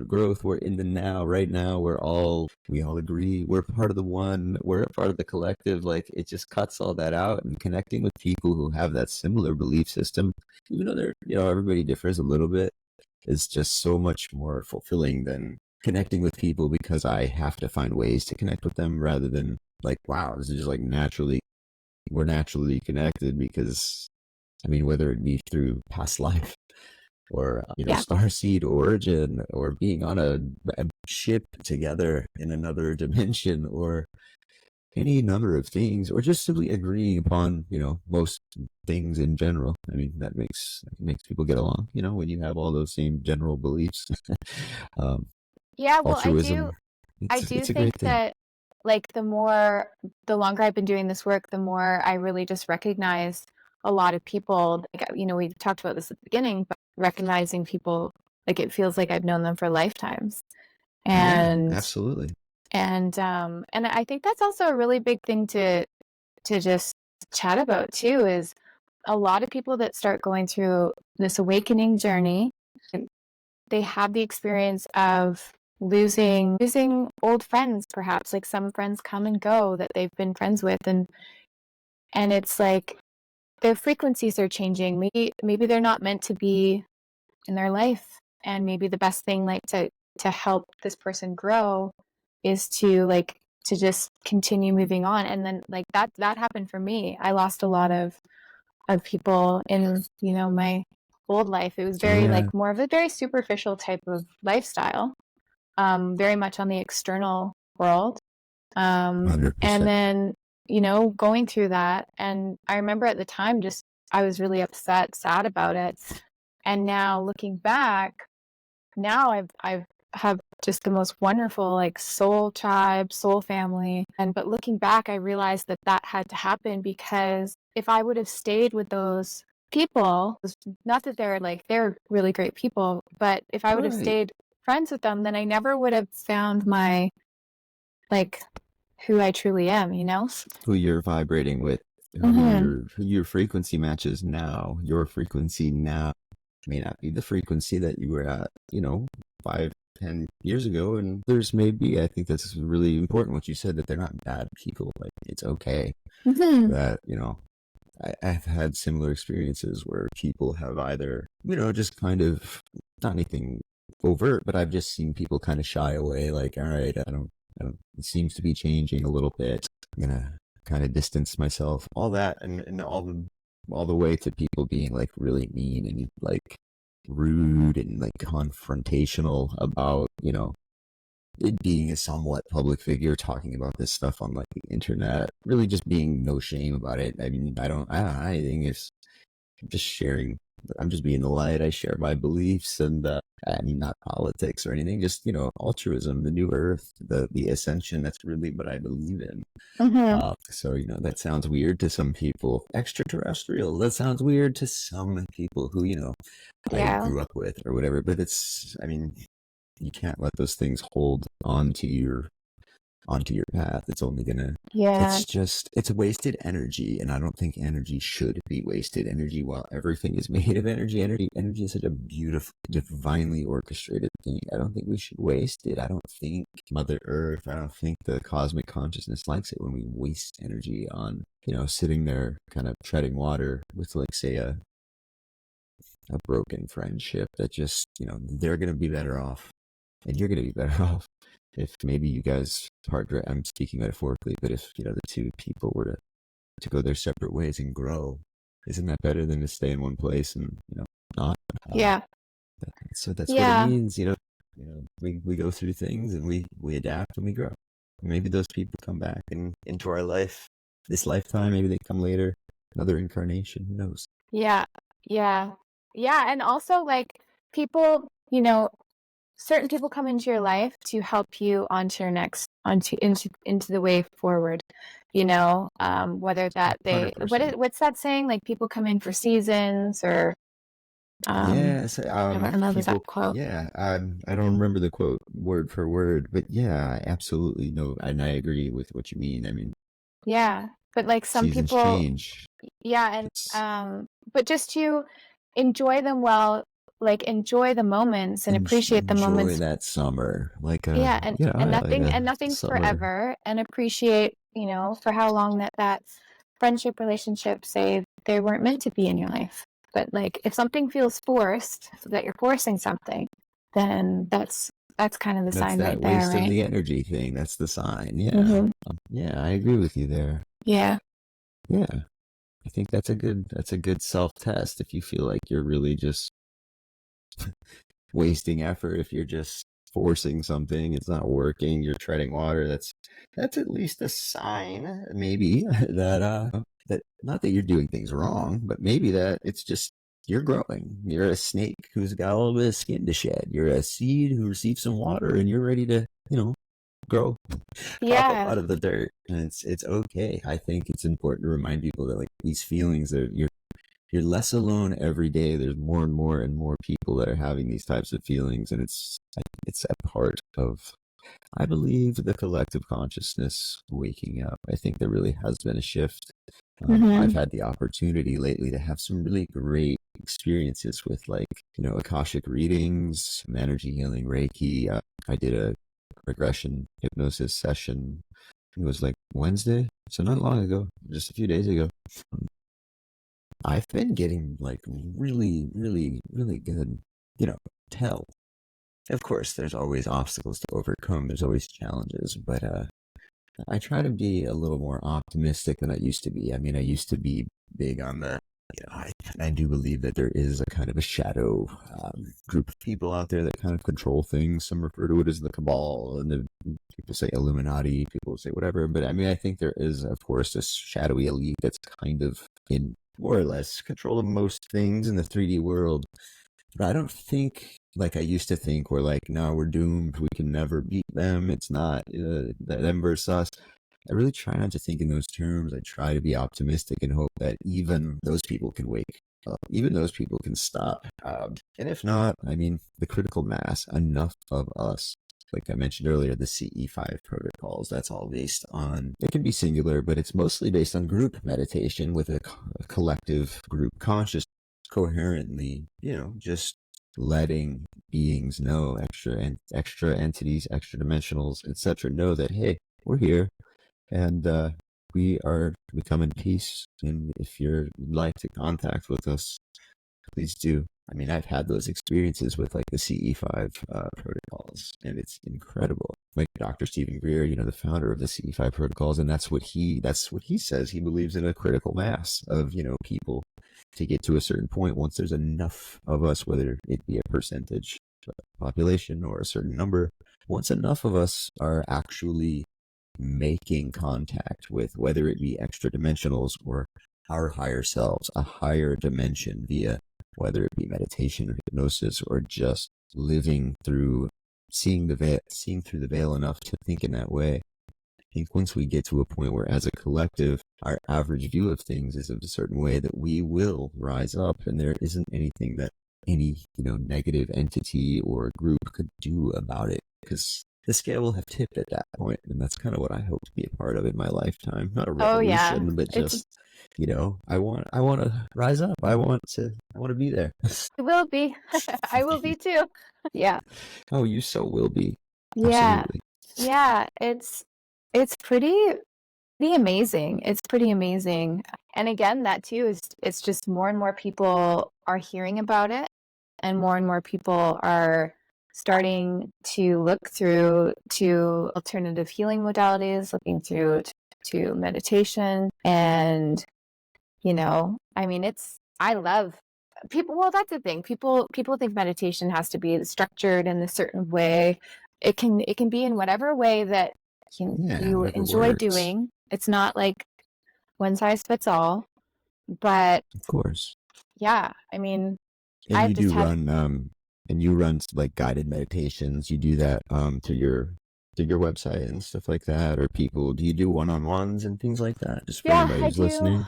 growth. We're in the now, right now. We all agree. We're part of the one. We're a part of the collective. Like it just cuts all that out, and connecting with people who have that similar belief system, even though everybody differs a little bit, is just so much more fulfilling than connecting with people because I have to find ways to connect with them rather than like, wow, this is just like we're naturally connected because, I mean, whether it be through past life or, Yeah. Starseed origin or being on a ship together in another dimension or any number of things, or just simply agreeing upon, most things in general. I mean, that makes people get along, when you have all those same general beliefs. um, Yeah. Well, Altruism, I it's do a think great thing. that like the longer I've been doing this work, the more I really just recognize a lot of people. Like, we talked about this at the beginning, but recognizing people, like it feels like I've known them for lifetimes. Yeah, And absolutely. and I think that's also a really big thing to just chat about too, is a lot of people that start going through this awakening journey, they have the experience of losing old friends, perhaps. Like some friends come and go that they've been friends with, and it's like their frequencies are changing. Maybe they're not meant to be in their life, and maybe the best thing like to help this person grow is to just continue moving on. And then like that happened for me. I lost a lot of people in my old life. It was very Yeah, like more of a very superficial type of lifestyle, very much on the external world. And 100%. then going through that, and I remember at the time just I was really upset, sad about it. And now looking back, now I've have just the most wonderful like soul tribe, soul family. And but looking back, I realized that had to happen because if I would have stayed with those people, not that they're really great people, but if I would have Right. stayed friends with them, then I never would have found my like who I truly am, you know? Who you're vibrating with, Mm-hmm. who your frequency matches now. Your frequency now may not be the frequency that you were at, 5, 10 years ago. And there's maybe, I think that's really important what you said, that they're not bad people. Like it's okay Mm-hmm. that, I've had similar experiences where people have either, just kind of not anything overt, but I've just seen people kind of shy away. Like, all right, I don't, it seems to be changing a little bit. I'm gonna kind of distance myself, all that, and all the way to people being like really mean and like rude and like confrontational about, it being a somewhat public figure talking about this stuff on like the internet, really just being no shame about it. I mean, I don't know anything. I'm just sharing. I'm just being the light. I share my beliefs, and I mean, not politics or anything. Just altruism, the new earth, the ascension. That's really what I believe in. Mm-hmm. So that sounds weird to some people. Extraterrestrial. That sounds weird to some people who I Yeah. grew up with or whatever. But I mean, you can't let those things hold on to onto your path. It's only gonna, Yeah. it's wasted energy, and I don't think energy should be wasted energy. While everything is made of energy is such a beautiful, divinely orchestrated thing. I don't think we should waste it. I don't think Mother Earth, I don't think the cosmic consciousness likes it when we waste energy on, sitting there kind of treading water with, like, say, a broken friendship that just, they're going to be better off and you're going to be better off if maybe you guys I'm speaking metaphorically, but if, the two people were to go their separate ways and grow, isn't that better than to stay in one place and, not? Yeah. So that's what it Yeah. means, we go through things and we adapt and we grow. Maybe those people come back and into our life this lifetime, maybe they come later, another incarnation, who knows? Yeah. Yeah. Yeah. And also, like, people, certain people come into your life to help you onto your next, into the way forward, whether that what's that saying? Like, people come in for seasons, or Yes, I don't remember that people, quote. yeah, I don't remember the quote word for word, but yeah, I absolutely know, and I agree with what you mean. I mean, Yeah. But like some seasons people, change. yeah, and It's but just to enjoy them well, like enjoy the moments and appreciate the enjoy moments. that summer, like Yeah, and like nothing, a and nothing's summer. forever, and appreciate, for how long that friendship, relationship, say they weren't meant to be in your life. But like if something feels forced, so that you're forcing something, then that's kind of the That's sign right that there, waste of right? the energy thing. That's the sign. Yeah, Mm-hmm. yeah, I agree with you there. Yeah. Yeah, I think that's a good self test if you feel like you're really just wasting effort, if you're just forcing something, it's not working, you're treading water, that's at least a sign, maybe, that not that you're doing things wrong, but maybe that it's just you're growing. You're a snake who's got a little bit of skin to shed. You're a seed who receives some water and you're ready to, grow, pop up Yeah. out of the dirt. And it's okay. I think it's important to remind people that, like, these feelings that you're less alone every day. There's more and more people that are having these types of feelings, and it's a part of, I believe, the collective consciousness waking up. I think there really has been a shift. I've Mm-hmm. had the opportunity lately to have some really great experiences with, like, Akashic readings, some energy healing, Reiki. I did a regression hypnosis session. It was like Wednesday, so not long ago, just a few days ago. I've been getting, like, really, really, really good, tell. Of course, there's always obstacles to overcome. There's always challenges, but I try to be a little more optimistic than I used to be. I mean, I used to be big on the, I do believe that there is a kind of a shadow group of people out there that kind of control things. Some refer to it as the cabal, and people say Illuminati, people say whatever. But I mean, I think there is, of course, this shadowy elite that's kind of in more or less control of most things in the 3D world. But I don't think like I used to think, we're like, no, we're doomed. We can never beat them. It's not them versus us. I really try not to think in those terms. I try to be optimistic and hope that even those people can wake up, even those people can stop. And if not, I mean, the critical mass, enough of us. Like I mentioned earlier, the CE5 protocols, that's all based on, it can be singular, but it's mostly based on group meditation with a collective group consciousness coherently, just letting beings know, extra entities, extra dimensionals, etc., know that, hey, we're here, and we come in peace. And if you'd like to contact with us, please do. I mean, I've had those experiences with, like, the CE5 protocols, and it's incredible. Like Dr. Stephen Greer, the founder of the CE5 protocols, and that's what he says. He believes in a critical mass of, people to get to a certain point. Once there's enough of us, whether it be a percentage population or a certain number, once enough of us are actually making contact with, whether it be extra dimensionals or our higher selves, a higher dimension, via whether it be meditation or hypnosis or just living through, seeing through the veil enough to think in that way. I think once we get to a point where, as a collective, our average view of things is of a certain way, that we will rise up, and there isn't anything that any negative entity or group could do about it, because the scale will have tipped at that point, and that's kind of what I hope to be a part of in my lifetime. Not a Oh yeah. revolution, but It's just, I want to rise up. I want to be there. it will be. I will be too. Yeah. Oh, you so will be. Yeah. Absolutely. Yeah. It's pretty amazing. It's pretty amazing. And again, that too is it's just more and more people are hearing about it, and more people are starting to look through to alternative healing modalities, looking through to meditation. And I mean, I love people. Well, that's the thing. People think meditation has to be structured in a certain way. It can be in whatever way that Yeah, you whatever enjoy works. doing. It's not like one size fits all. But Of course. yeah, I mean, And I've you just do had run and you run like guided meditations. You do that to your website and stuff like that, or people, do you do one-on-ones and things like that, just for yeah, anybody I who's do. listening?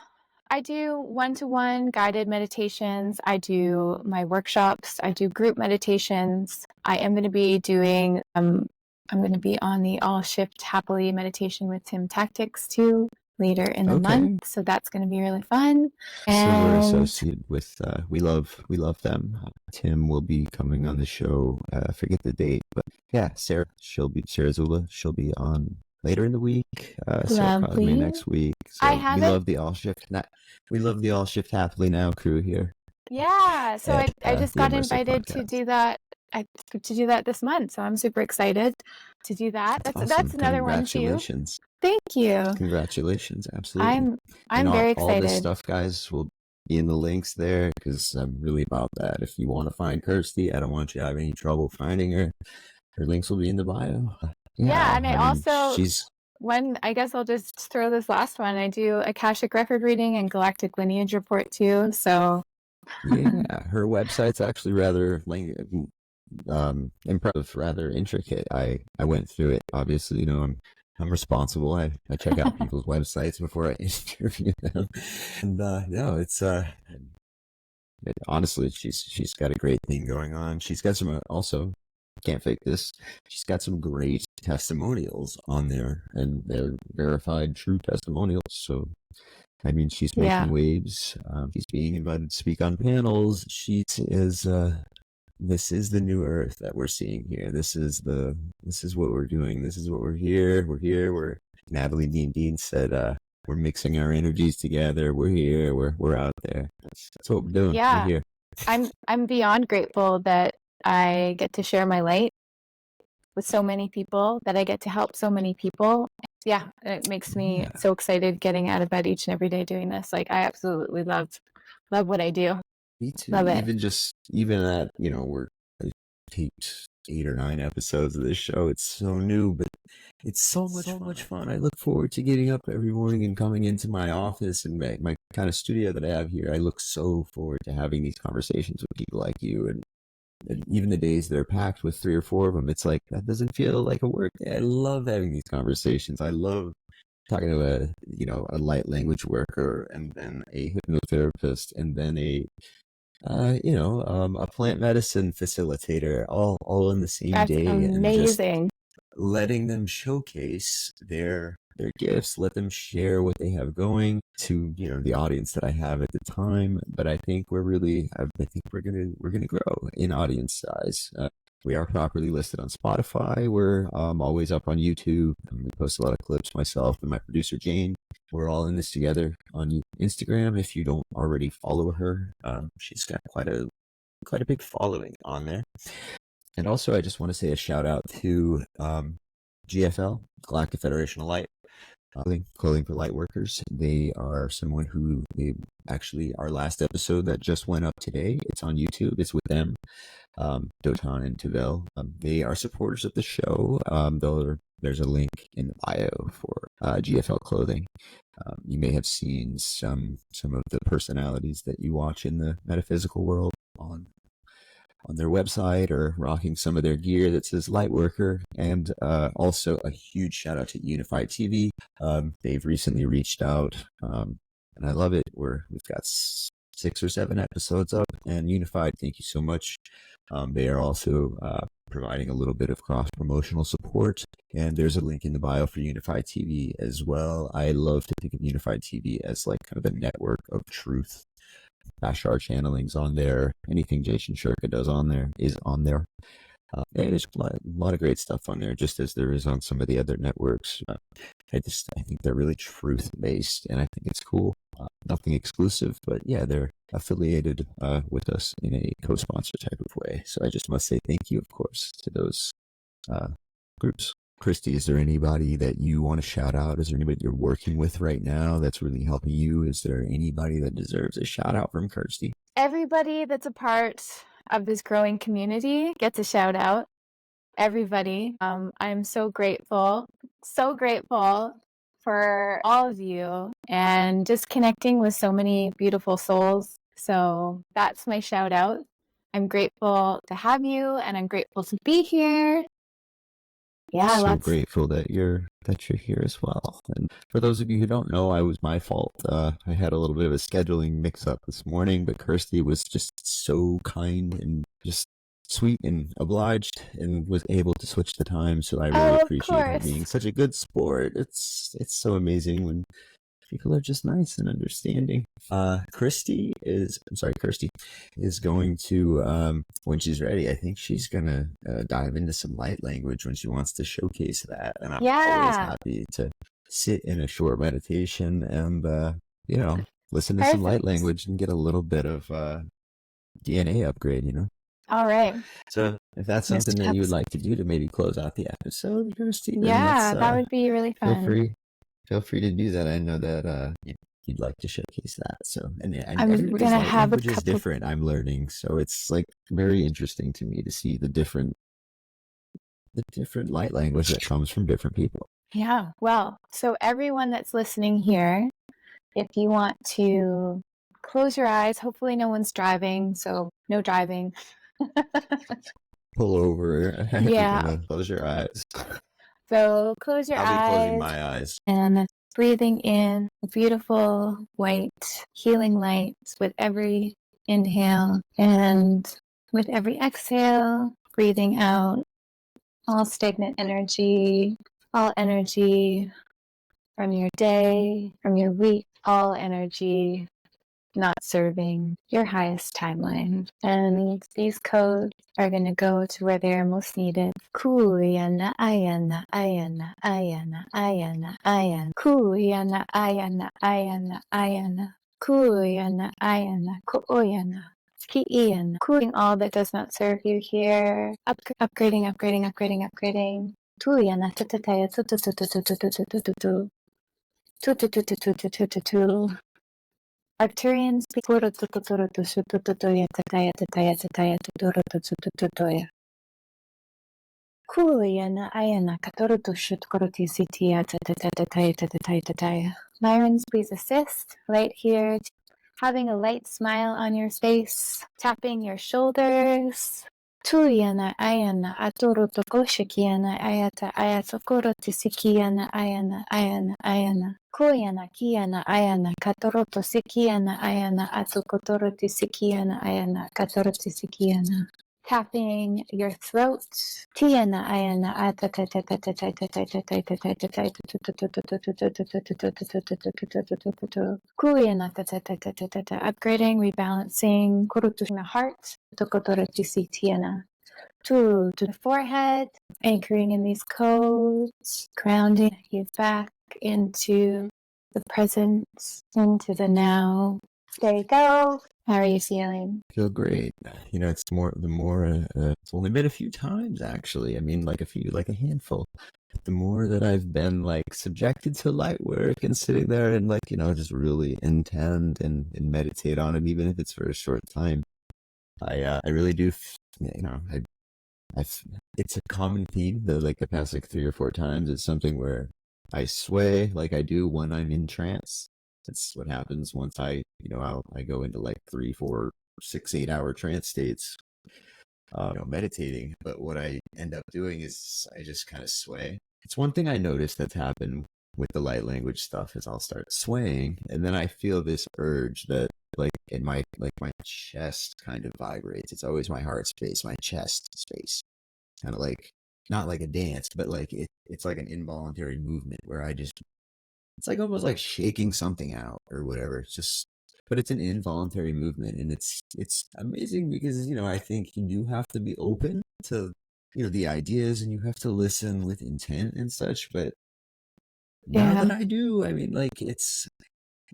I do one-to-one guided meditations. I do my workshops. I do group meditations. I am going to be doing, I'm going to be on the All Shift Happily meditation with Tim Tactics too later in the month. Okay. So that's going to be really fun. So we're And associated with we love them. Tim will be coming on the show. I forget the date, but yeah, Sarah Zula. She'll be on later in the week. Sarah Cosme lovely. next week. I So we haven't, love the all shift. We love the all shift happily now crew here yeah. So at I just the got Immersive invited to podcast. do that. To do that this month. So I'm super excited to do that. That's That's awesome. another one too. Congratulations. Thank you. Congratulations. Absolutely. I'm And I'm all, very all this excited. stuff, guys, will be in the links there because I'm really about that. If you want to find Kirstie, I don't want you to have any trouble finding her. Her links will be in the bio. Yeah, Yeah, and I I mean, also I guess I'll just throw this last one. I do Akashic record reading and galactic lineage report too. So yeah, her website's actually rather impressive, rather intricate. I went through it. Obviously, I'm responsible. I check out people's websites before I interview them, and no, it's honestly, she's got a great thing going on. She's got some also, can't fake this. She's got some great testimonials on there, and they're verified true testimonials. So I mean, she's yeah. making waves. She's being invited to speak on panels. She is. This is the new Earth that we're seeing here. This is what we're doing. This is what we're here. We're here. We're Natalie Dean said. We're mixing our energies together. We're here. We're out there. That's what we're doing. We're Yeah. here. I'm beyond grateful that I get to share my light with so many people, that I get to help so many people. Yeah, it makes me Yeah, so excited getting out of bed each and every day doing this. Like I absolutely love what I do. me too. Love it. Even at we're taped 8 or 9 episodes of this show. It's so new, but it's so much fun. I look forward to getting up every morning and coming into my office and my kind of studio that I have here. I look so forward to having these conversations with people like you, and even the days that are packed with 3 or 4 of them, it's like that doesn't feel like a work day. I love having these conversations. I love talking to a light language worker, and then a hypnotherapist, and then a plant medicine facilitator, all in the same That's day, and just amazing. letting them showcase their gifts, let them share what they have going to the audience that I have at the time. But I think I think we're gonna grow in audience size. We are properly listed on Spotify. We're always up on YouTube. We post a lot of clips, myself and my producer Jane. We're all in this together on Instagram. If you don't already follow her, she's got quite a big following on there. And also, I just want to say a shout out to GFL, Galactic Federation of Light, clothing for light workers. They are someone who actually, our last episode that just went up today, it's on YouTube. It's with them, Dotan and Tavel. They are supporters of the show. There's a link in the bio for GFL clothing. You may have seen some of the personalities that you watch in the metaphysical world on their website, or rocking some of their gear that says Lightworker. And also a huge shout out to Unified TV. They've recently reached out, and I love it. We've got 6 or 7 episodes up, and Unified, thank you so much. They are also providing a little bit of cross-promotional support. And there's a link in the bio for Unified TV as well. I love to think of Unified TV as like kind of the network of truth. Bashar channeling's on there. Anything Jason Shurka does on there is on there. There's a lot of great stuff on there, just as there is on some of the other networks. I think they're really truth based, and I think it's cool. Nothing exclusive, but yeah, they're affiliated with us in a co-sponsor type of way. So I just must say thank you, of course, to those groups. Kirstie, is there anybody that you want to shout out? Is there anybody you're working with right now that's really helping you? Is there anybody that deserves a shout out from Kirstie? Everybody that's a part of this growing community gets a shout out. Everybody. I'm so grateful for all of you and just connecting with so many beautiful souls. So that's my shout out. I'm grateful to have you, and I'm grateful to be here. Yeah, so grateful that you're here as well. And for those of you who don't know, it was my fault. I had a little bit of a scheduling mix-up this morning, but Kirstie was just so kind and just sweet and obliged, and was able to switch the time. So I really appreciate her being such a good sport. It's so amazing when people are just nice and understanding. Kirstie is going to, when she's ready, I think she's going to dive into some light language when she wants to showcase that. And I'm always happy to sit in a short meditation and, listen to some light language and get a little bit of DNA upgrade, All right. So if that's something that you would like to do to maybe close out the episode, Kirstie, that would be really fun. Feel free to do that. I know that you'd like to showcase that. So, and everybody's light language is different. I'm learning, so it's like very interesting to me to see the different light language that comes from different people. Yeah. Well, so everyone that's listening here, if you want to close your eyes, hopefully no one's driving, so no driving. Pull over. Yeah. Close your eyes. So close your eyes. I'll be closing my eyes. And breathing in beautiful white healing lights with every inhale, and with every exhale, breathing out all stagnant energy, all energy from your day, from your week, all energy not serving your highest timeline. And these codes are going to go to where they're most needed. Kuyana ayana ayana ayana ayana ayana. Kuyana ayana ayana ayana. Kuyana ayana kuyana. Cooling all that does not serve you here. Upgrading. Tuyana tatataya tututututututututututu. Tututututututututu. Arcturians Kuliana ayana Myrons, please assist. Light here, having a light smile on your face, tapping your shoulders. Tuyana ayana atoroto koshikiana ayata ayatokoroto sikiana ayana. Koyana kiana ayana katoroto sikiana ayana atokotoroto sikiana ayana katoroto sikiana. Tapping your throat. Tiana ayana Kuyana upgrading, rebalancing, the heart, tiana. To the forehead, anchoring in these codes, grounding you back into the present, into the now. There you go. How are you feeling? I feel great. It's it's only been a few times, actually. I mean, like a handful. The more that I've been like subjected to light work and sitting there and just really intend and meditate on it, even if it's for a short time, I really do, it's a common theme that the past 3 or 4 times it's something where I sway like I do when I'm in trance. That's what happens once I go into 3, 4, 6, 8 hour trance states, meditating. But what I end up doing is I just kind of sway. It's one thing I noticed that's happened with the light language stuff is I'll start swaying, and then I feel this urge that in my my chest kind of vibrates. It's always my heart space, my chest space. kind of like, not like a dance, but like it's like an involuntary movement where it's like almost like shaking something out or whatever. It's just, but it's an involuntary movement, and it's amazing because I think you do have to be open to the ideas, and you have to listen with intent and such. But now Yeah. that I do, I mean, like, it's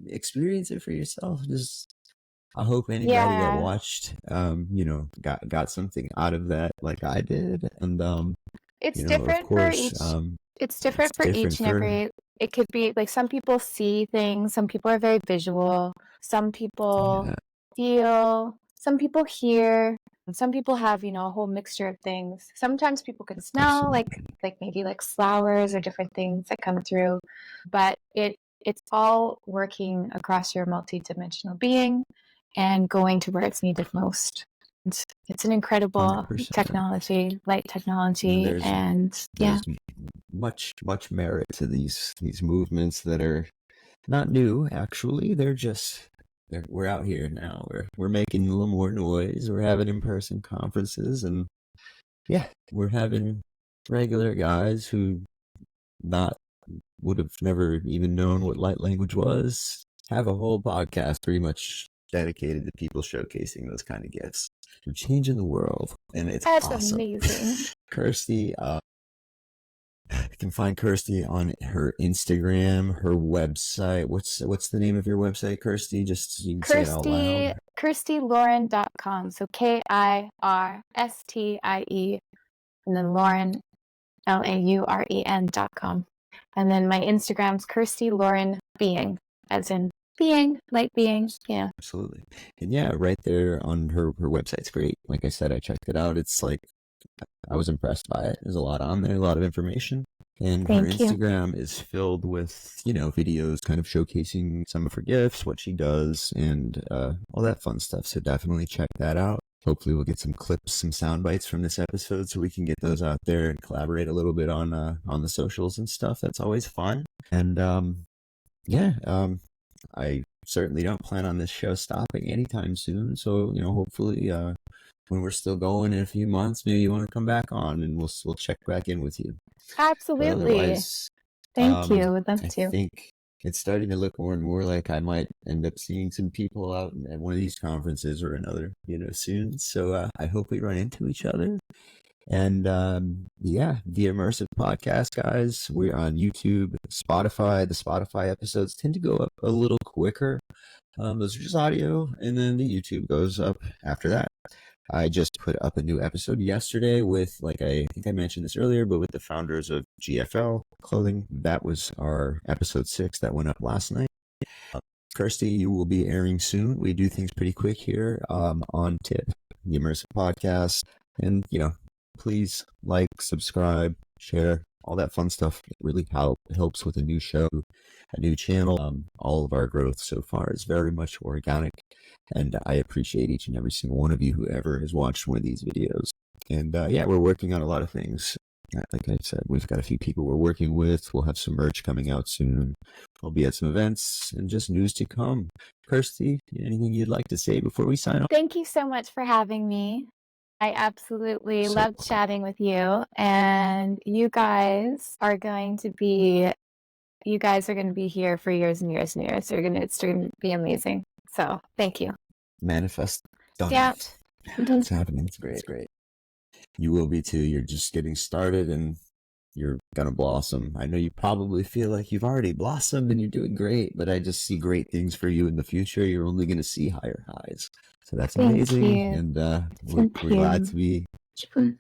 experience it for yourself. Just I hope anybody that Yeah. watched, got something out of that like I did, and It's of different for course, each it's it's different for different each and for every. It could be like some people see things, some people are very visual, some people yeah, feel, some people hear, and some people have, a whole mixture of things. Sometimes people can smell absolutely. like maybe like flowers or different things that come through, but it's all working across your multidimensional being and going to where it's needed most. It's an incredible 100%. technology, light technology, There's and yeah. there's much merit to these movements that are not new. Actually, we're out here now. We're making a little more noise. We're having in-person conferences, and yeah, we're having regular guys who not would have never even known what light language was have a whole podcast pretty much dedicated to people showcasing those kind of gifts. We're changing the world, and it's That's awesome. amazing. Kirstie, you can find Kirstie on her Instagram, her website. What's the name of your website, Kirstie? Just so you can say it out loud. KirstieLauren.com. So KIRSTIE, and then Lauren, LAUREN.com. And then my Instagram's Kirstie Lauren Being, as in being, light being. Yeah. Absolutely. And yeah, right there on her website's great. Like I said, I checked it out. It's like, I was impressed by it. There's a lot on there, a lot of information. And her Thank you. Instagram is filled with, videos kind of showcasing some of her gifts, what she does, and all that fun stuff. So definitely check that out. Hopefully we'll get some clips, some sound bites from this episode so we can get those out there and collaborate a little bit on the socials and stuff. That's always fun. And I certainly don't plan on this show stopping anytime soon. So, hopefully when we're still going in a few months, maybe you want to come back on and we'll check back in with you. But Absolutely. otherwise, Thank you. Would love I to. think it's starting to look more and more like I might end up seeing some people out at one of these conferences or another, soon. So I hope we run into each other. And yeah, the Immersive Podcast, guys, we're on YouTube, Spotify. The Spotify episodes tend to go up a little quicker. Those are just audio, and then the YouTube goes up after that. I just put up a new episode yesterday with, like, I think I mentioned this earlier, but with the founders of GFL Clothing. That was our episode 6 that went up last night. Kirstie, you will be airing soon. We do things pretty quick here on Tip, the Immersive Podcast. And, please like, subscribe, share, all that fun stuff. It really helps with a new show, a new channel. All of our growth so far is very much organic, and I appreciate each and every single one of you who ever has watched one of these videos. And yeah, we're working on a lot of things. Like I said, we've got a few people we're working with. We'll have some merch coming out soon. We'll be at some events and just news to come. Kirstie, anything you'd like to say before we sign off? Thank you so much for having me. I absolutely So loved chatting with you, and you guys are going to be here for years and years and years. It's going to be amazing. So thank you. manifest. Done. Yeah. It's happening. It's great. You will be too. You're just getting started and you're gonna blossom. I know you probably feel like you've already blossomed and you're doing great, but I just see great things for you in the future. You're only gonna see higher highs. So that's amazing. Thank you. And we're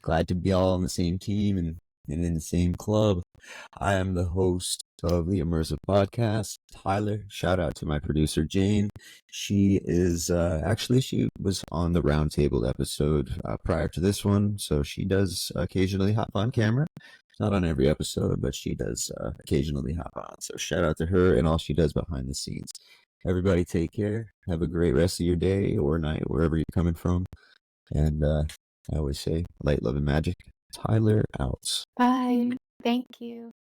glad to be all on the same team and in the same club. I am the host of the Immersive Podcast, Tyler. Shout out to my producer, Jane. She is she was on the Roundtable episode prior to this one, so she does occasionally hop on camera. Not on every episode, but she does occasionally hop on. So shout out to her and all she does behind the scenes. Everybody take care. Have a great rest of your day or night, wherever you're coming from. And I always say, light, love, and magic. Tyler out. Bye. Thank you.